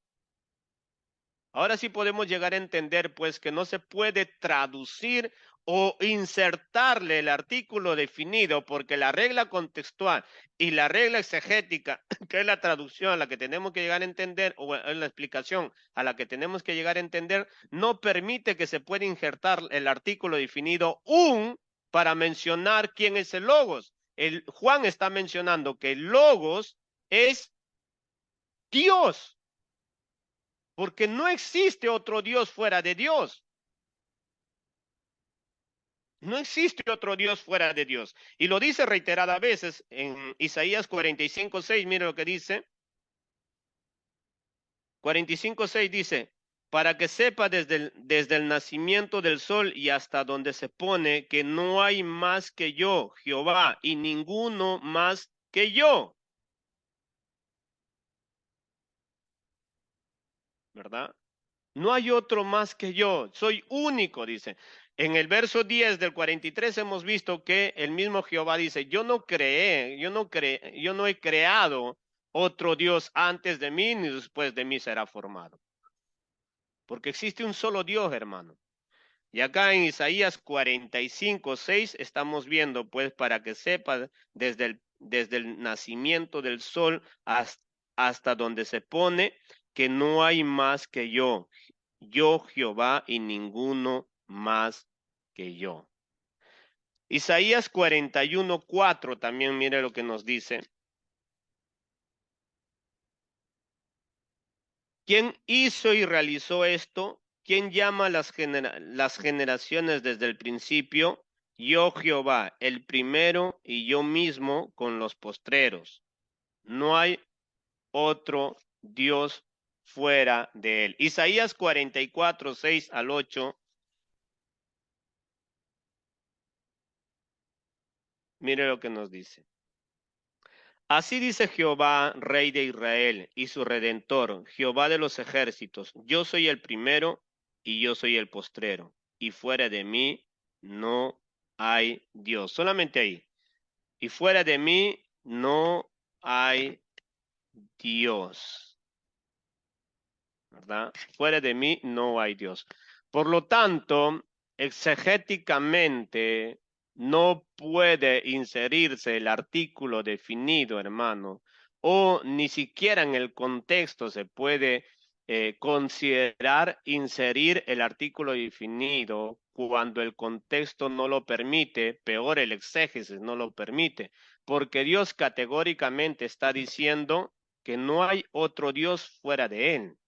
Speaker 1: Ahora sí podemos llegar a entender, pues, que no se puede traducir o insertarle el artículo definido, porque la regla contextual y la regla exegética, que es la traducción a la que tenemos que llegar a entender, o la explicación a la que tenemos que llegar a entender, no permite que se pueda insertar el artículo definido un para mencionar quién es el logos. Juan está mencionando que el logos es Dios, porque no existe otro Dios fuera de Dios. No existe otro Dios fuera de Dios. Y lo dice reiteradas veces en Isaías 45:6. Mire lo que dice. 45:6 dice, para que sepa desde el nacimiento del sol y hasta donde se pone que no hay más que yo, Jehová, y ninguno más que yo. ¿Verdad? No hay otro más que yo, soy único, dice. En el verso 10 del 43 hemos visto que el mismo Jehová dice, yo no he creado otro Dios antes de mí, ni después de mí será formado. Porque existe un solo Dios, hermano. Y acá en Isaías 45:6 estamos viendo, pues, para que sepas, desde el nacimiento del sol hasta donde se pone, que no hay más que yo Jehová y ninguno más que yo. Isaías 41:4 también mire lo que nos dice. ¿Quién hizo y realizó esto? ¿Quién llama las generaciones desde el principio? Yo Jehová, el primero y yo mismo con los postreros. No hay otro Dios fuera de él. Isaías 44:6-8. Mire lo que nos dice. Así dice Jehová, Rey de Israel, y su Redentor, Jehová de los ejércitos, yo soy el primero y yo soy el postrero, y fuera de mí no hay Dios. Solamente ahí. Y fuera de mí no hay Dios. ¿Verdad? Fuera de mí no hay Dios. Por lo tanto, exegéticamente no puede inserirse el artículo definido, hermano, o ni siquiera en el contexto se puede considerar inserir el artículo definido cuando el contexto no lo permite, peor el exégesis no lo permite, porque Dios categóricamente está diciendo que no hay otro Dios fuera de él.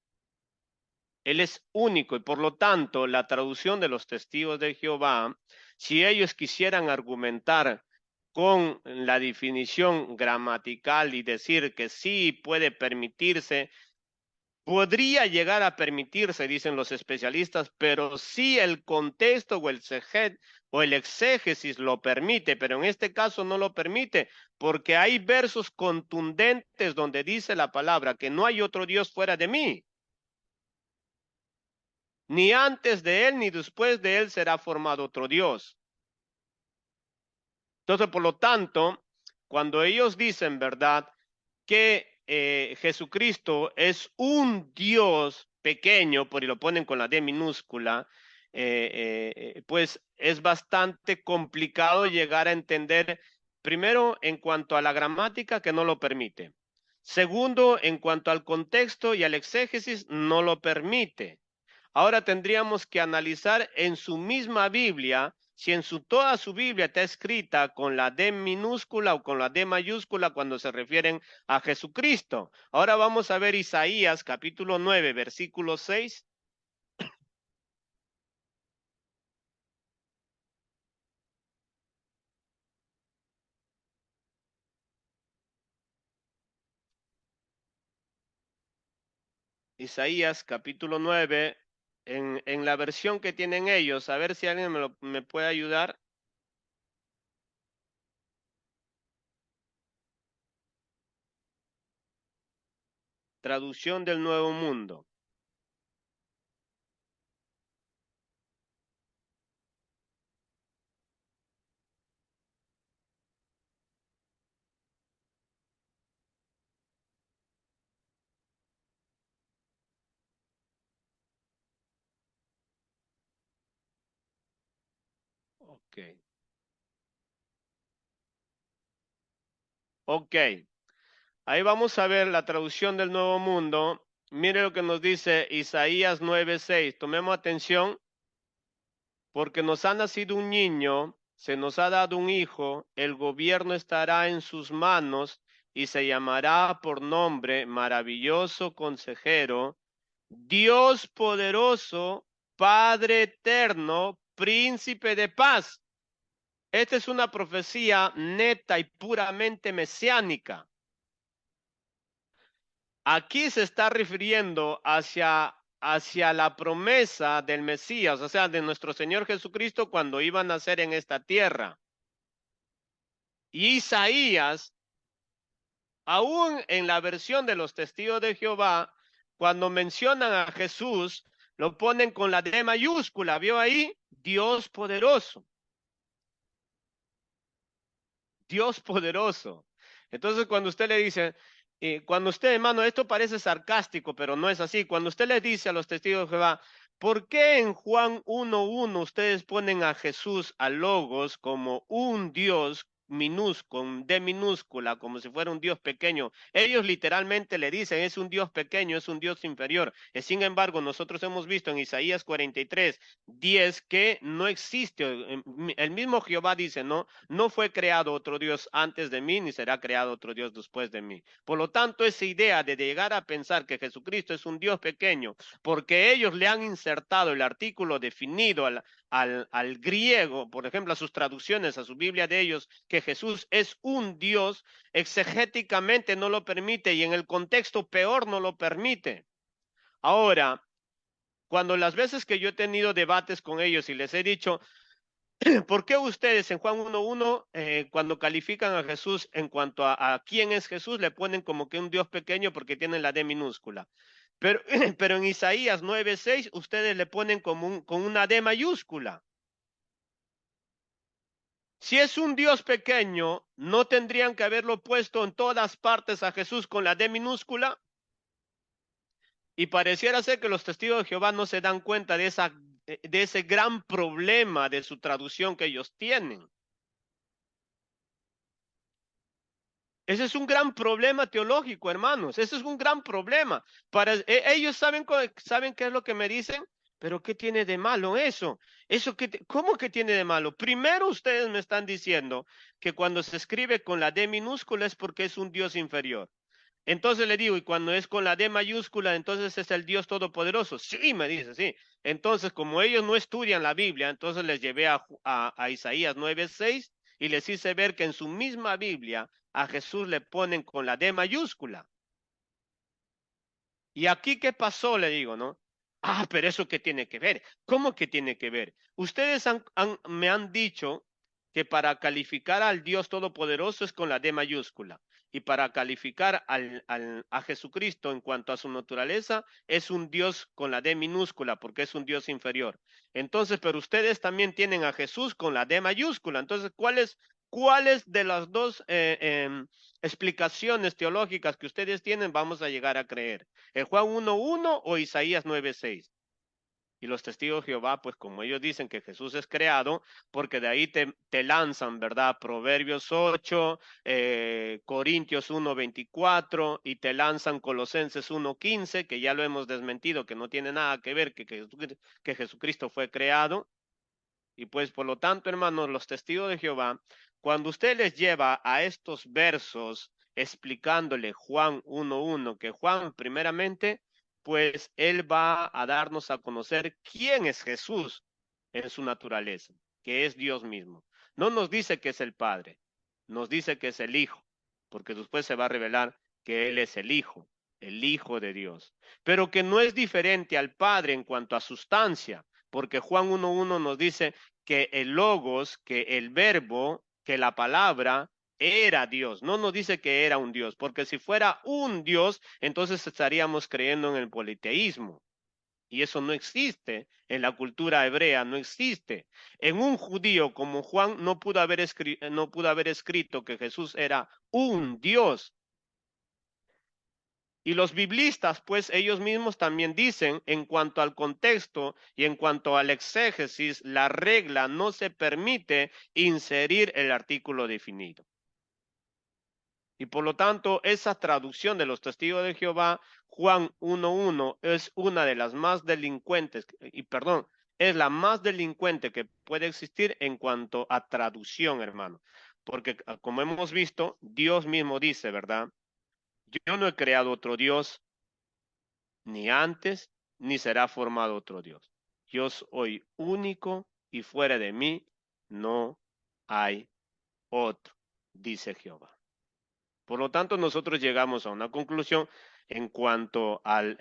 Speaker 1: Él es único y por lo tanto la traducción de los testigos de Jehová, si ellos quisieran argumentar con la definición gramatical y decir que sí puede permitirse, podría llegar a permitirse, dicen los especialistas, pero si el contexto o el exégesis lo permite, pero en este caso no lo permite, porque hay versos contundentes donde dice la palabra que no hay otro Dios fuera de mí. Ni antes de él ni después de él será formado otro Dios. Entonces, por lo tanto, cuando ellos dicen, ¿verdad?, que Jesucristo es un Dios pequeño, por y lo ponen con la D minúscula, pues es bastante complicado llegar a entender, primero, en cuanto a la gramática, que no lo permite. Segundo, en cuanto al contexto y al exégesis, no lo permite. Ahora tendríamos que analizar en su misma Biblia, si en toda su Biblia está escrita con la D minúscula o con la D mayúscula cuando se refieren a Jesucristo. Ahora vamos a ver Isaías capítulo 9, versículo 6. Isaías capítulo 9, en la versión que tienen ellos, a ver si alguien me puede ayudar. Traducción del Nuevo Mundo. Ok. Ok. Ahí vamos a ver la traducción del Nuevo Mundo. Mire lo que nos dice Isaías 9:6. Tomemos atención. Porque nos ha nacido un niño, se nos ha dado un hijo, el gobierno estará en sus manos y se llamará por nombre Maravilloso Consejero, Dios Poderoso, Padre Eterno, Príncipe de Paz. Esta es una profecía neta y puramente mesiánica. Aquí se está refiriendo hacia la promesa del Mesías, o sea, de nuestro Señor Jesucristo cuando iba a nacer en esta tierra. Y Isaías, aún en la versión de los testigos de Jehová, cuando mencionan a Jesús, lo ponen con la D mayúscula, ¿vio ahí? Dios poderoso. Dios poderoso. Entonces, cuando usted le dice, cuando usted, hermano, esto parece sarcástico, pero no es así. Cuando usted le dice a los testigos de Jehová, ¿por qué en Juan 1:1 ustedes ponen a Jesús, a Logos, como un Dios minúsculo, de minúscula, como si fuera un Dios pequeño? Ellos literalmente le dicen, es un Dios pequeño, es un Dios inferior. Sin embargo, nosotros hemos visto en Isaías 43:10 que no existe. El mismo Jehová dice, no fue creado otro Dios antes de mí, ni será creado otro Dios después de mí. Por lo tanto, esa idea de llegar a pensar que Jesucristo es un Dios pequeño, porque ellos le han insertado el artículo definido al griego, por ejemplo, a sus traducciones, a su Biblia de ellos, que Jesús es un Dios, exegéticamente no lo permite y en el contexto peor no lo permite. Ahora, cuando las veces que yo he tenido debates con ellos y les he dicho, ¿por qué ustedes en Juan 1:1, cuando califican a Jesús en cuanto a quién es Jesús, le ponen como que un Dios pequeño porque tienen la D minúscula? Pero, pero en Isaías 9:6 ustedes le ponen con una D mayúscula. Si es un Dios pequeño, ¿no tendrían que haberlo puesto en todas partes a Jesús con la D minúscula? Y pareciera ser que los testigos de Jehová no se dan cuenta de ese gran problema de su traducción que ellos tienen. Ese es un gran problema teológico, hermanos. Ese es un gran problema. Ellos saben qué es lo que me dicen, pero ¿qué tiene de malo eso? ¿Cómo que tiene de malo? Primero ustedes me están diciendo que cuando se escribe con la D minúscula es porque es un Dios inferior. Entonces le digo, y cuando es con la D mayúscula, entonces es el Dios todopoderoso. Sí, me dice, sí. Entonces, como ellos no estudian la Biblia, entonces les llevé a Isaías 9:6 y les hice ver que en su misma Biblia a Jesús le ponen con la D mayúscula. ¿Y aquí qué pasó? Le digo, ¿no? Pero eso qué tiene que ver. ¿Cómo que tiene que ver? Ustedes me han dicho que para calificar al Dios Todopoderoso es con la D mayúscula. Y para calificar a Jesucristo en cuanto a su naturaleza es un Dios con la D minúscula porque es un Dios inferior. Entonces, pero ustedes también tienen a Jesús con la D mayúscula. Entonces, ¿cuáles de las dos explicaciones teológicas que ustedes tienen vamos a llegar a creer? ¿En Juan 1:1 o Isaías 9:6? Y los testigos de Jehová, pues como ellos dicen que Jesús es creado, porque de ahí te lanzan, ¿verdad? Proverbios 8, Corintios 1:24 y te lanzan Colosenses 1:15, que ya lo hemos desmentido, que no tiene nada que ver que Jesucristo fue creado. Y pues por lo tanto, hermanos, los testigos de Jehová, cuando usted les lleva a estos versos explicándole Juan 1:1, que Juan primeramente, pues él va a darnos a conocer quién es Jesús en su naturaleza, que es Dios mismo. No nos dice que es el Padre, nos dice que es el Hijo, porque después se va a revelar que Él es el Hijo de Dios, pero que no es diferente al Padre en cuanto a sustancia, porque Juan 1:1 nos dice que el logos, que el verbo, que la palabra era Dios. No nos dice que era un Dios, porque si fuera un Dios, entonces estaríamos creyendo en el politeísmo. Y eso no existe en la cultura hebrea, no existe. En un judío como Juan no pudo haber escrito que Jesús era un Dios. Y los biblistas, pues ellos mismos también dicen, en cuanto al contexto y en cuanto al exégesis, la regla no se permite inserir el artículo definido. Y por lo tanto, esa traducción de los testigos de Jehová, Juan 1:1, es una de las más delincuentes, es la más delincuente que puede existir en cuanto a traducción, hermano. Porque como hemos visto, Dios mismo dice, ¿verdad? Yo no he creado otro Dios, ni antes, ni será formado otro Dios. Yo soy único y fuera de mí no hay otro, dice Jehová. Por lo tanto, nosotros llegamos a una conclusión en cuanto al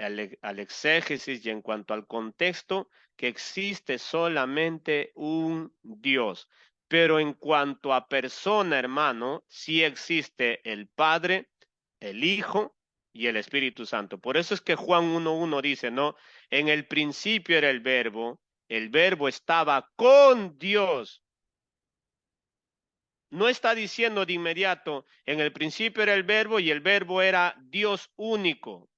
Speaker 1: exégesis y en cuanto al contexto, que existe solamente un Dios. Pero en cuanto a persona, hermano, sí existe el Padre, el Hijo y el Espíritu Santo. Por eso es que Juan 1:1 dice, ¿no? En el principio era el verbo estaba con Dios. No está diciendo de inmediato, en el principio era el verbo y el verbo era Dios único,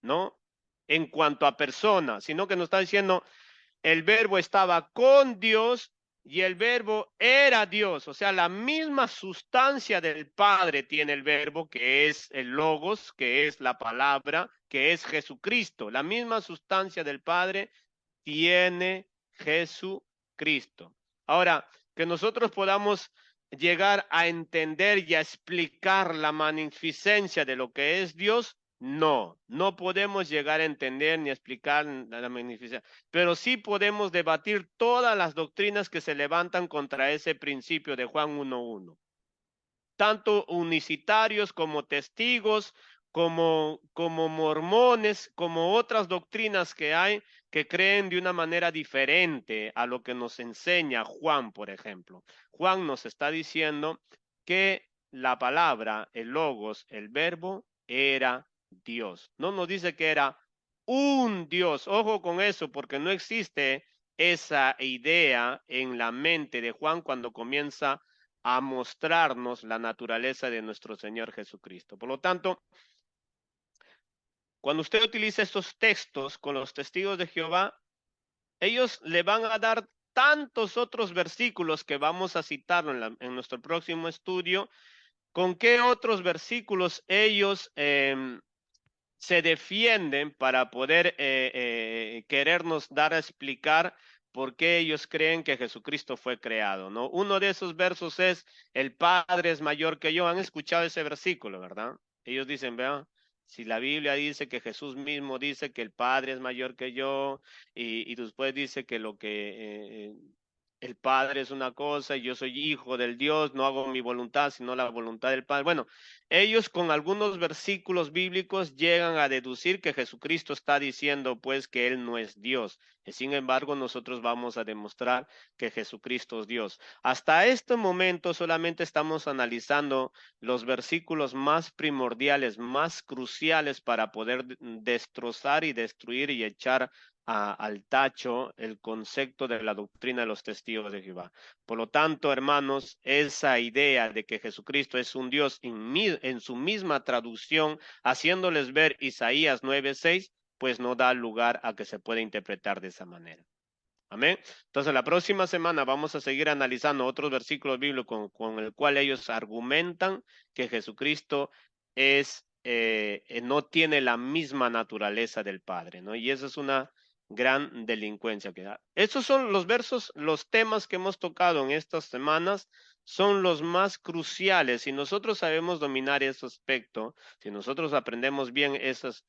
Speaker 1: ¿no? En cuanto a persona, sino que nos está diciendo, el verbo estaba con Dios y el verbo era Dios. O sea, la misma sustancia del Padre tiene el verbo, que es el logos, que es la palabra, que es Jesucristo. La misma sustancia del Padre tiene Jesucristo. Ahora, que nosotros podamos llegar a entender y a explicar la magnificencia de lo que es Dios, no, no podemos llegar a entender ni a explicar la magnificencia, pero sí podemos debatir todas las doctrinas que se levantan contra ese principio de Juan 1:1, tanto unicitarios como testigos, como mormones, como otras doctrinas que hay que creen de una manera diferente a lo que nos enseña Juan, por ejemplo. Juan nos está diciendo que la palabra, el logos, el verbo, era Dios. No nos dice que era un Dios. Ojo con eso, porque no existe esa idea en la mente de Juan cuando comienza a mostrarnos la naturaleza de nuestro Señor Jesucristo. Por lo tanto, cuando usted utiliza estos textos con los testigos de Jehová, ellos le van a dar tantos otros versículos que vamos a citar en nuestro próximo estudio. ¿Con qué otros versículos ellos se defienden para poder querernos dar a explicar por qué ellos creen que Jesucristo fue creado, ¿no? Uno de esos versos es, el Padre es mayor que yo. Han escuchado ese versículo, ¿verdad? Ellos dicen, vean, si la Biblia dice que Jesús mismo dice que el Padre es mayor que yo, y después dice que lo que el Padre es una cosa y yo soy hijo del Dios, no hago mi voluntad, sino la voluntad del Padre. Bueno, ellos con algunos versículos bíblicos llegan a deducir que Jesucristo está diciendo pues que Él no es Dios. Y sin embargo, nosotros vamos a demostrar que Jesucristo es Dios. Hasta este momento solamente estamos analizando los versículos más primordiales, más cruciales para poder destrozar y destruir y echar al tacho el concepto de la doctrina de los testigos de Jehová. Por lo tanto, hermanos, esa idea de que Jesucristo es un Dios en su misma traducción, haciéndoles ver Isaías 9:6, pues no da lugar a que se pueda interpretar de esa manera. Amén. Entonces, la próxima semana vamos a seguir analizando otros versículos bíblicos con el cual ellos argumentan que Jesucristo no tiene la misma naturaleza del Padre, ¿no? Y eso es una gran delincuencia que da. Estos son los versos, los temas que hemos tocado en estas semanas son los más cruciales. Si nosotros sabemos dominar ese aspecto, si nosotros aprendemos bien esos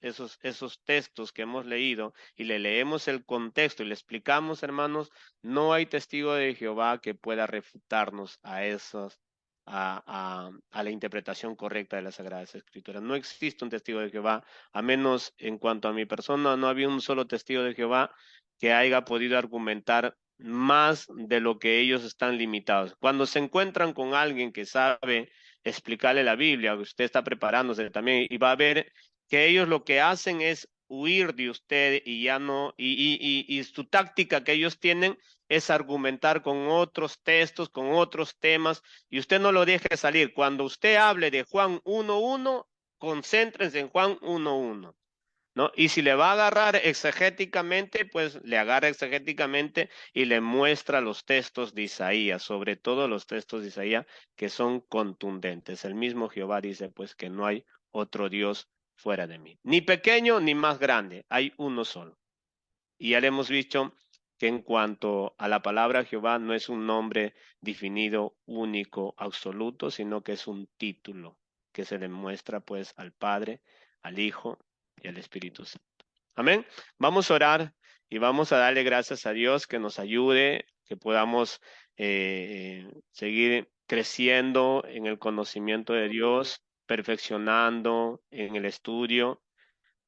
Speaker 1: textos que hemos leído y le leemos el contexto y le explicamos, hermanos, no hay testigo de Jehová que pueda refutarnos a la interpretación correcta de las Sagradas Escrituras. No existe un testigo de Jehová, a menos en cuanto a mi persona, no había un solo testigo de Jehová que haya podido argumentar más de lo que ellos están limitados. Cuando se encuentran con alguien que sabe explicarle la Biblia, usted está preparándose también y va a ver que ellos lo que hacen es huir de usted y ya no, y su táctica que ellos tienen es argumentar con otros textos, con otros temas, y usted no lo deje salir. Cuando usted hable de Juan 1:1, concéntrense en Juan 1:1. ¿No? Y si le va a agarrar exegéticamente, pues le agarra exegéticamente y le muestra los textos de Isaías, sobre todo los textos de Isaías que son contundentes. El mismo Jehová dice pues que no hay otro Dios fuera de mí, ni pequeño ni más grande, hay uno solo. Y ya le hemos visto que en cuanto a la palabra Jehová no es un nombre definido único, absoluto, sino que es un título que se le muestra pues al Padre, al Hijo y al Espíritu Santo. Amén. Vamos a orar y vamos a darle gracias a Dios que nos ayude, que podamos seguir creciendo en el conocimiento de Dios, perfeccionando en el estudio,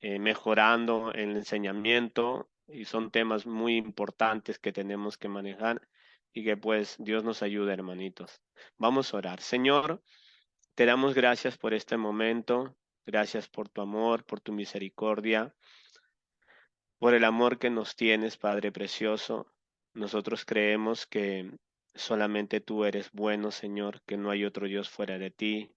Speaker 1: mejorando en el enseñamiento, y son temas muy importantes que tenemos que manejar y que pues Dios nos ayude, hermanitos. Vamos a orar. Señor, te damos gracias por este momento, gracias por tu amor, por tu misericordia. por el amor que nos tienes, Padre precioso. Nosotros creemos que solamente tú eres bueno, Señor, que no hay otro Dios fuera de ti,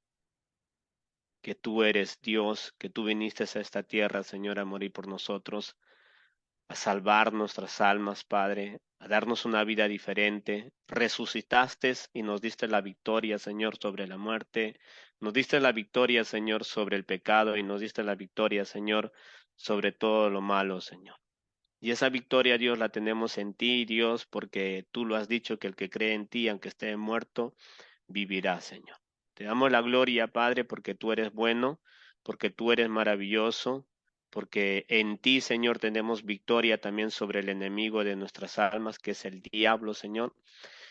Speaker 1: que tú eres Dios, que tú viniste a esta tierra, Señor, a morir por nosotros, a salvar nuestras almas, Padre, a darnos una vida diferente. Resucitaste y nos diste la victoria, Señor, sobre la muerte. Nos diste la victoria, Señor, sobre el pecado y nos diste la victoria, Señor, sobre todo lo malo, Señor. Y esa victoria, Dios, la tenemos en ti, Dios, porque tú lo has dicho que el que cree en ti, aunque esté muerto, vivirá, Señor. Te damos la gloria, Padre, porque tú eres bueno, porque tú eres maravilloso, porque en ti, Señor, tenemos victoria también sobre el enemigo de nuestras almas, que es el diablo, Señor.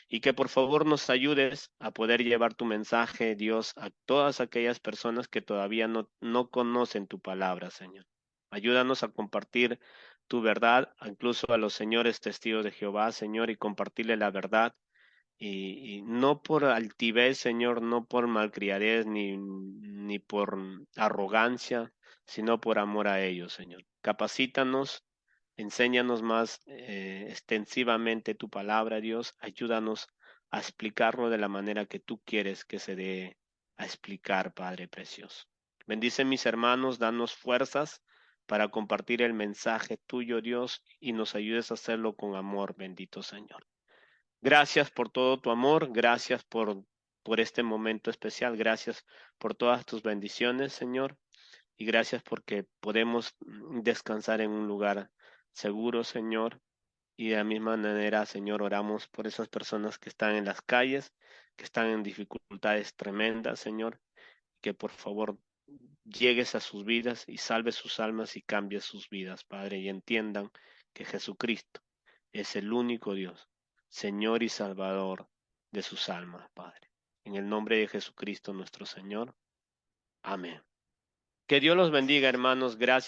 Speaker 1: Y que por favor nos ayudes a poder llevar tu mensaje, Dios, a todas aquellas personas que todavía no conocen tu palabra, Señor. Ayúdanos a compartir tu verdad, incluso a los señores testigos de Jehová, Señor, y compartirle la verdad y no por altivez, Señor, no por malcriadez ni por arrogancia, sino por amor a ellos, Señor. Capacítanos, enséñanos más extensivamente tu palabra, Dios. Ayúdanos a explicarlo de la manera que tú quieres que se dé a explicar, Padre precioso. Bendice mis hermanos, danos fuerzas para compartir el mensaje tuyo, Dios, y nos ayudes a hacerlo con amor, bendito Señor. Gracias por todo tu amor, gracias por este momento especial, gracias por todas tus bendiciones, Señor, y gracias porque podemos descansar en un lugar seguro, Señor, y de la misma manera, Señor, oramos por esas personas que están en las calles, que están en dificultades tremendas, Señor, que por favor llegues a sus vidas y salves sus almas y cambies sus vidas, Padre, y entiendan que Jesucristo es el único Dios, Señor y Salvador de sus almas, Padre. En el nombre de Jesucristo nuestro Señor. Amén. Que Dios los bendiga, hermanos. Gracias.